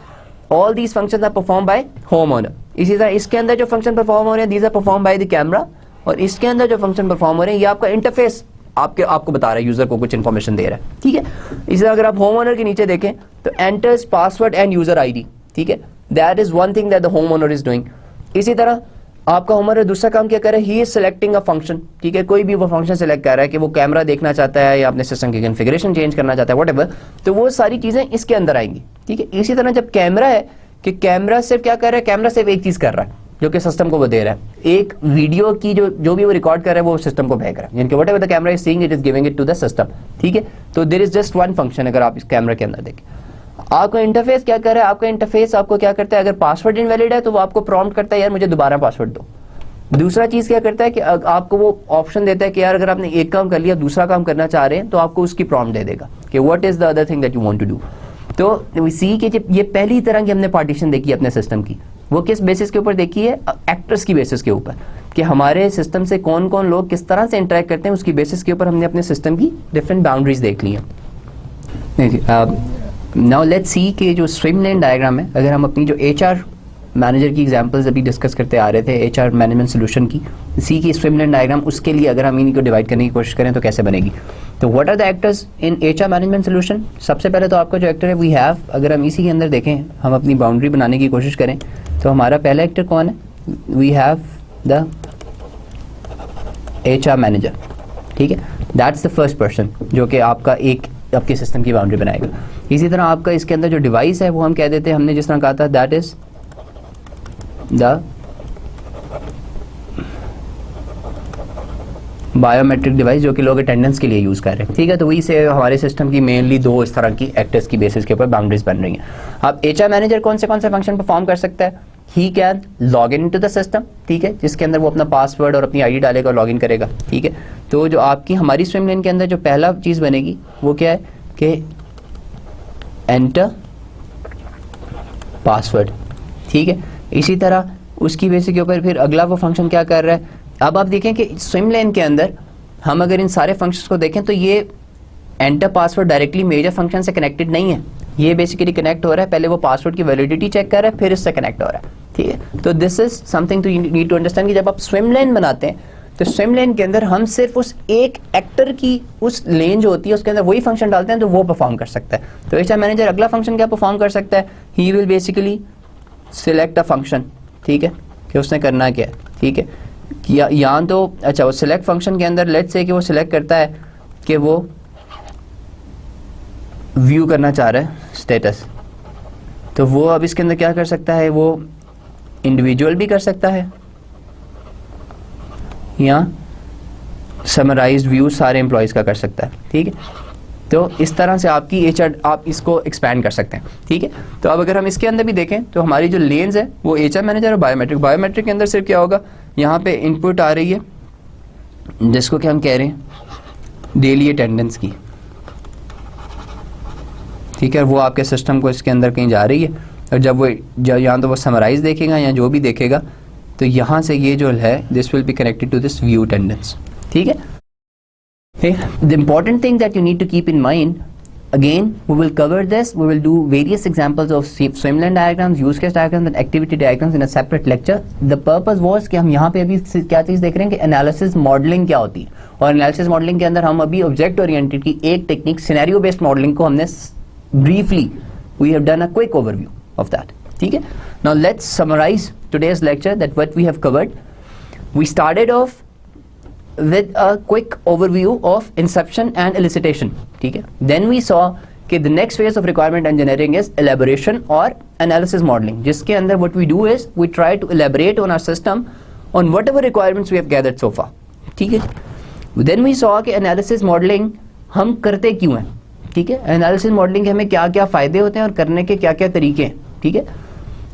all these functions are perform by home owner. इसी तरह इसके अंदर जो फंक्शन परफॉर्म हो रहे हैं, these are perform by the camera, और इसके अंदर जो फंक्शन परफॉर्म हो रहे हैं, ये आपका इंटरफेस आपको बता रहा है, यूजर को कुछ इन्फॉर्मेशन दे रहा है। ठीक है, इसी तरह अगर आप होम ओनर के नीचे देखें तो enters password and user ID. ठीक है, that is one thing that the home owner is doing. इसी तरह आपका होम ओनर दूसरा काम क्या कर रहा है, he is selecting a function. ठीक है, कोई भी वो फंक्शन सेलेक्ट कर रहा है कि वो कैमरा देखना चाहता है या अपने सिस्टम की कॉन्फ़िगरेशन चेंज करना चाहता है, व्हाटएवर, तो वो सारी चीजें इसके अंदर आएंगी। ठीक है, इसी तरह जब कैमरा है कि कैमरा सिर्फ क्या कर रहा है, कैमरा सिर्फ एक चीज कर रहा है जो कि सिस्टम को वो दे रहा है, एक वीडियो की जो भी वो रिकॉर्ड कर रहा है वो सिस्टम को भेज रहा है, यानी कि whatever the camera is seeing it is giving it to the system. ठीक है, तो there is just one function. अगर आप इस कैमरा के अंदर देखें, आपका इंटरफेस क्या कर रहा है, आपका इंटरफेस आपको क्या करता है, अगर पासवर्ड इनवैलिड है तो वो आपको प्रॉम्प्ट करता है यार मुझे दोबारा पासवर्ड दो। दूसरा चीज क्या करता है कि आपको वो ऑप्शन देता है कि यार अगर आपने एक काम कर लिया, दूसरा काम करना चाह रहे हैं, तो आपको उसकी प्रॉम्प्ट दे देगा कि what is the other thing that you want to do. तो वी सी कि ये पहली तरह की हमने पार्टीशन देखी अपने सिस्टम की, वो किस बेसिस के ऊपर देखी है, एक्टर्स की बेसिस के ऊपर, कि हमारे सिस्टम से कौन कौन लोग किस तरह से इंटरेक्ट करते हैं, उसकी बेसिस के ऊपर हमने अपने सिस्टम की डिफरेंट बाउंड्रीज देख ली हैं। नाउ लेट्स सी कि जो स्विम लेन डायग्राम है, अगर हम अपनी जो HR मैनेजर की एग्जांपल्स अभी डिस्कस करते आ रहे थे, HR मैनेजमेंट सोल्यूशन की, सी की स्विम लेन डायग्राम, उसके लिए अगर हम इन्हीं को डिवाइड करने की कोशिश करें तो कैसे बनेगी। तो what are the actors in HR management solution? सबसे पहले तो आपका जो एक्टर है वी हैव, अगर हम इसी के अंदर देखें, हम अपनी बाउंड्री बनाने की कोशिश करें तो हमारा पहला एक्टर कौन है, we have the HR manager. ठीक है, दैट्स द फर्स्ट पर्सन जो कि आपका एक आपके सिस्टम की बाउंड्री बनाएगा। इसी तरह आपका इसके अंदर जो डिवाइस है वो हम कह देते हैं, हमने जिस तरह कहा था, that is the biometric device, जो कि लोग अटेंडेंस के लिए यूज कर रहे हैं। ठीक है, तो वही से हमारे सिस्टम की मेनली 2 इस तरह की एक्टर्स की बेसिस के ऊपर बाउंड्रीज बन रही हैं। अब HR मैनेजर कौन से फंक्शन परफॉर्म कर सकता है, he can log in to the system. ठीक है, जिसके अंदर वो अपना पासवर्ड और अपनी ID डालेगा और लॉग इन करेगा। ठीक है, तो जो आपकी हमारी स्विम लेन के अंदर जो पहला चीज बनेगी वो क्या है कि एंटर पासवर्ड। ठीक है, इसी तरह उसकी बेसिस के ऊपर फिर अगला वो फंक्शन क्या कर रहा है। अब आप देखें कि स्विम लेन के अंदर हम अगर इन सारे फंक्शंस को देखें तो ये enter password directly major function से कनेक्टेड नहीं है, ये बेसिकली कनेक्ट हो रहा है, पहले वो पासवर्ड की वैलिडिटी चेक कर रहा है, फिर इससे कनेक्ट हो रहा है। ठीक है, तो this is something to need to understand कि जब आप स्विम लेन बनाते हैं तो स्विम लेन के अंदर हम सिर्फ उस एक एक्टर की उस लेन जो होती है उसके अंदर वही फंक्शन डालते हैं तो वो परफॉर्म कर सकता है। तो HR मैनेजर अगला फंक्शन क्या परफॉर्म कर सकता है, he will basically select a function. ठीक है, कि उसने करना क्या है। ठीक है, या तो अच्छा वो सिलेक्ट फंक्शन के अंदर लेट्स से कि वो सिलेक्ट करता है कि वो व्यू करना चाह रहा है स्टेटस, तो वो अब इसके अंदर क्या कर सकता है, वो इंडिविजुअल भी कर सकता है या समराइज्ड व्यू सारे एम्प्लॉयज़ का कर सकता है। ठीक है, तो इस तरह से आपकी HR आप इसको एक्सपैंड कर सकते हैं। ठीक है, तो अब अगर हम इसके अंदर भी देखें तो हमारी जो लेन्स है वो HR मैनेजर और बायोमेट्रिक के अंदर सिर्फ क्या होगा, यहाँ पे इनपुट आ रही है जिसको क्या हम कह रहे हैं डेली अटेंडेंस की। ठीक है, वो आपके सिस्टम को इसके अंदर कहीं जा रही है, और जब यहाँ तो वो समराइज देखेगा या जो भी देखेगा तो यहाँ से ये जो है this will be connected to this view tendence, ठीक है. The important thing that you need to keep in mind, again we will cover this, we will do various examples of swimlane diagrams, use case diagrams and activity diagrams in a separate lecture. The purpose was कि हम यहाँ पे अभी क्या चीज़ देख रहे हैं कि एनालिसिस मॉडलिंग क्या होती है, और एनालिसिस मॉडलिंग के अंदर हम अभी ऑब्जेक्ट ओरिएंटेड की एक टेक्निक सिनेरियो बेस्ड मॉडलिंग को हमने briefly we have done a quick overview of that, ठीक है. Now let's summarise today's lecture that what we have covered. We started off with a quick overview of inception and elicitation, ठीक है. Then we saw कि the next phase of requirement engineering is elaboration or analysis modeling, जिसके अंदर what we do is we try to elaborate on our system on whatever requirements we have gathered so far, ठीक है. Then we saw कि analysis modeling हम करते क्यों हैं, ठीक है. analysis modeling के हमें क्या क्या फ़ायदे होते हैं और करने के क्या क्या तरीके हैं, ठीक है.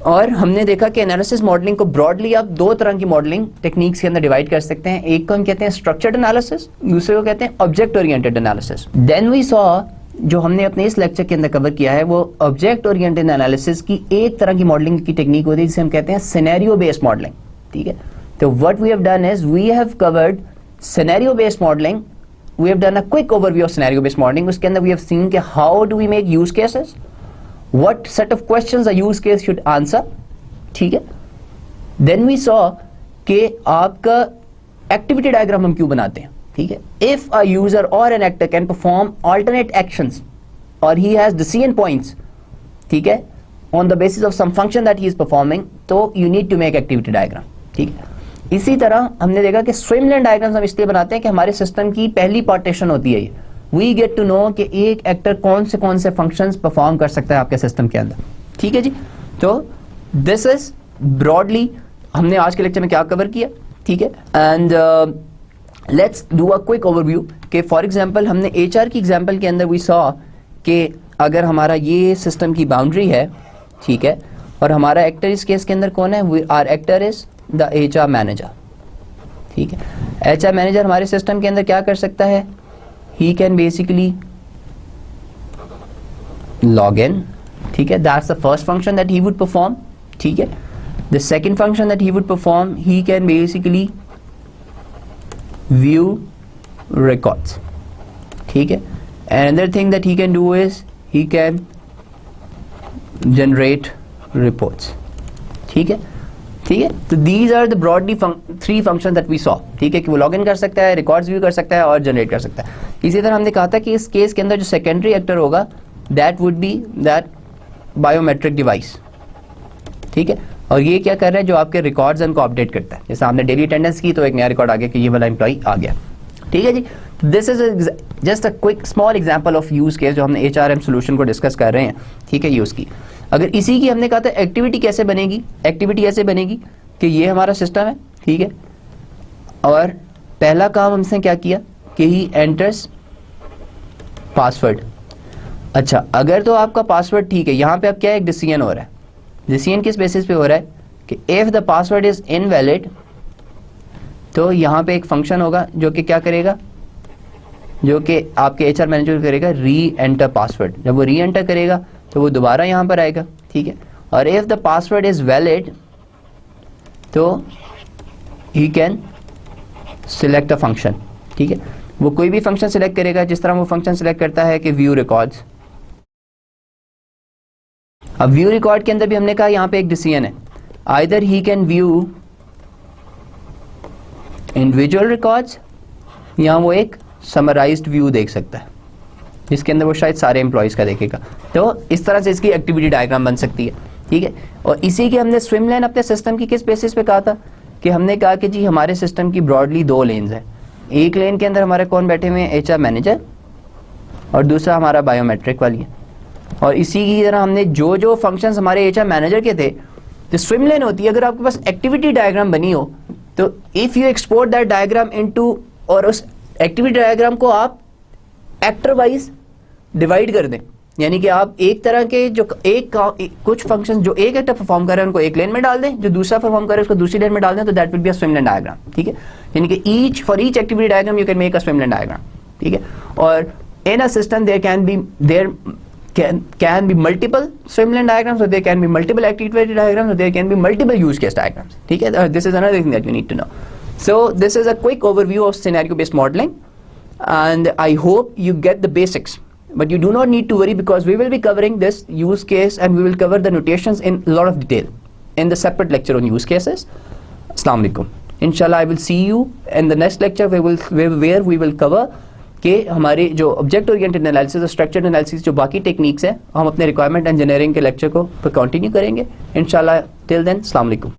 और हमने देखा कि एनालिसिस मॉडलिंग को ब्रॉडली आप दो तरह की मॉडलिंग टेक्निक्स के अंदर डिवाइड कर सकते हैं. एक को हम कहते हैं स्ट्रक्चर्ड एनालिसिस, दूसरे को कहते हैं object oriented analysis. Then we saw जो हमने अपने इस लेक्चर के अंदर कवर किया है वो ऑब्जेक्ट ओरिएंटेड एनालिसिस की एक तरह की मॉडलिंग की टेक्निक होती है जिसे हम कहते हैं सिनेरियो बेस्ड मॉडलिंग, ठीक है. तो what we have done is we have covered scenario based modelling. We have done a quick overview of scenario based modelling. उसके अंदर वी हैव सीन कि how do we make use cases, what set of questions a use case should answer, ठीक है. then we saw कि आपका activity diagram हम क्यों बनाते हैं, ठीक है. if a user or an actor can perform alternate actions or he has decision points, ठीक है, on the basis of some function that he is performing, तो you need to make activity diagram, ठीक है. इसी तरह हमने देखा कि swimlane diagrams हम इसलिए बनाते हैं कि हमारे सिस्टम की पहली पार्टीशन होती है ये. वी गेट टू नो कि एक एक्टर कौन से फंक्शंस परफॉर्म कर सकता है आपके सिस्टम के अंदर, ठीक है जी. तो दिस इज ब्रॉडली हमने आज के लेक्चर में क्या कवर किया, ठीक है. And let's do a quick overview कि फॉर एग्जांपल हमने एचआर की एग्जांपल के अंदर वी सॉ कि अगर हमारा ये सिस्टम की बाउंड्री है, ठीक है, और हमारा एक्टर इस केस के अंदर कौन है, our actor is the HR manager, ठीक है. एचआर मैनेजर हमारे सिस्टम के अंदर क्या कर सकता है, he can basically log in, ठीक है. that's the first function that he would perform, ठीक है. the second function that he would perform, he can basically view records, ठीक है. another thing that he can do is he can generate reports, ठीक है, ठीक है. तो these are the broadly three functions that we saw, ठीक है, कि वो लॉगिन कर सकता है, रिकॉर्ड्स व्यू कर सकता है और जनरेट कर सकता है. इसी तरह हमने कहा था कि इस केस के अंदर जो सेकेंडरी एक्टर होगा that would B that biometric device, ठीक है. और ये क्या कर रहा है, जो आपके रिकॉर्ड्स हैं उनको अपडेट करता है. जैसे आपने डेली अटेंडेंस की तो एक नया रिकॉर्ड आ गया कि ये वाला एम्प्लॉई आ गया, ठीक है जी. This is just a quick small example of use case जो हमने एचआरएम सोल्यूशन को डिस्कस कर रहे हैं, ठीक है, यूज की. अगर इसी की हमने कहा था एक्टिविटी कैसे बनेगी, एक्टिविटी ऐसे बनेगी कि ये हमारा सिस्टम है, ठीक है, और पहला काम हमसे क्या किया कि ही एंटर्स पासवर्ड. अच्छा, अगर तो आपका पासवर्ड ठीक है, यहाँ पे अब क्या एक डिसीजन हो रहा है. डिसीजन किस बेसिस पे हो रहा है कि if the password is invalid, तो यहाँ पे एक फंक्शन होगा जो कि क्या करेगा, जो कि आपके एचआर मैनेजर करेगा री एंटर पासवर्ड. जब वो री एंटर करेगा तो वो दोबारा यहाँ पर आएगा, ठीक है. और if the password is valid तो he can select a function, ठीक है. वो कोई भी फंक्शन सिलेक्ट करेगा, जिस तरह वो फंक्शन सिलेक्ट करता है कि व्यू रिकॉर्ड्स. अब व्यू रिकॉर्ड के अंदर भी हमने कहा यहाँ पे एक डिसीजन है, either he can view individual records या वो एक समराइज्ड व्यू देख सकता है जिसके अंदर वो शायद सारे एम्प्लॉयज़ का देखेगा. तो इस तरह से इसकी एक्टिविटी डायग्राम बन सकती है, ठीक है. और इसी की हमने स्विमलाइन अपने सिस्टम की किस बेसिस पे कहा था कि हमने कहा कि जी हमारे सिस्टम की ब्रॉडली दो लेन्स हैं. एक लेन के अंदर हमारे कौन बैठे हुए हैं, एचआर मैनेजर, और दूसरा हमारा बायोमेट्रिक वाली है. और इसी की तरह हमने जो जो फंक्शंस हमारे एचआर मैनेजर के थे, जो स्विमलाइन होती है, अगर आपके पास एक्टिविटी डायग्राम बनी हो तो if you export that diagram into, और उस एक्टिविटी डायग्राम को आप एक्टर वाइज डिवाइड कर दें, यानी कि आप एक तरह के जो कुछ फंक्शन जो एक एक्टर परफॉर्म कर रहे हैं उनको एक लेन में डाल दें, जो दूसरा परफॉर्म कर रहे हैं उसको दूसरी लेन में डाल दें, तो that will be a swimlane diagram, ठीक है. यानी कि for each activity diagram you can make a swimlane diagram, ठीक है. और in a system there can be there can be multiple swimlane diagrams, or there can be multiple activity diagrams, or there can be multiple use case diagrams. Okay, this is another thing that you need to know. So this is a quick overview of scenario based modeling, and I hope you get the basics, but you do not need to worry, because we will be covering this use case and we will cover the notations in a lot of detail in the separate lecture on use cases. Assalamu alaikum. Inshallah, I will see you in the next lecture where we will cover कि हमारे जो object oriented analysis और structured analysis जो बाकी techniques हैं हम अपने requirement engineering के लेक्चर को कंटिन्यू करेंगे इंशाल्लाह. टिल देन, अस्सलाम वालेकुम.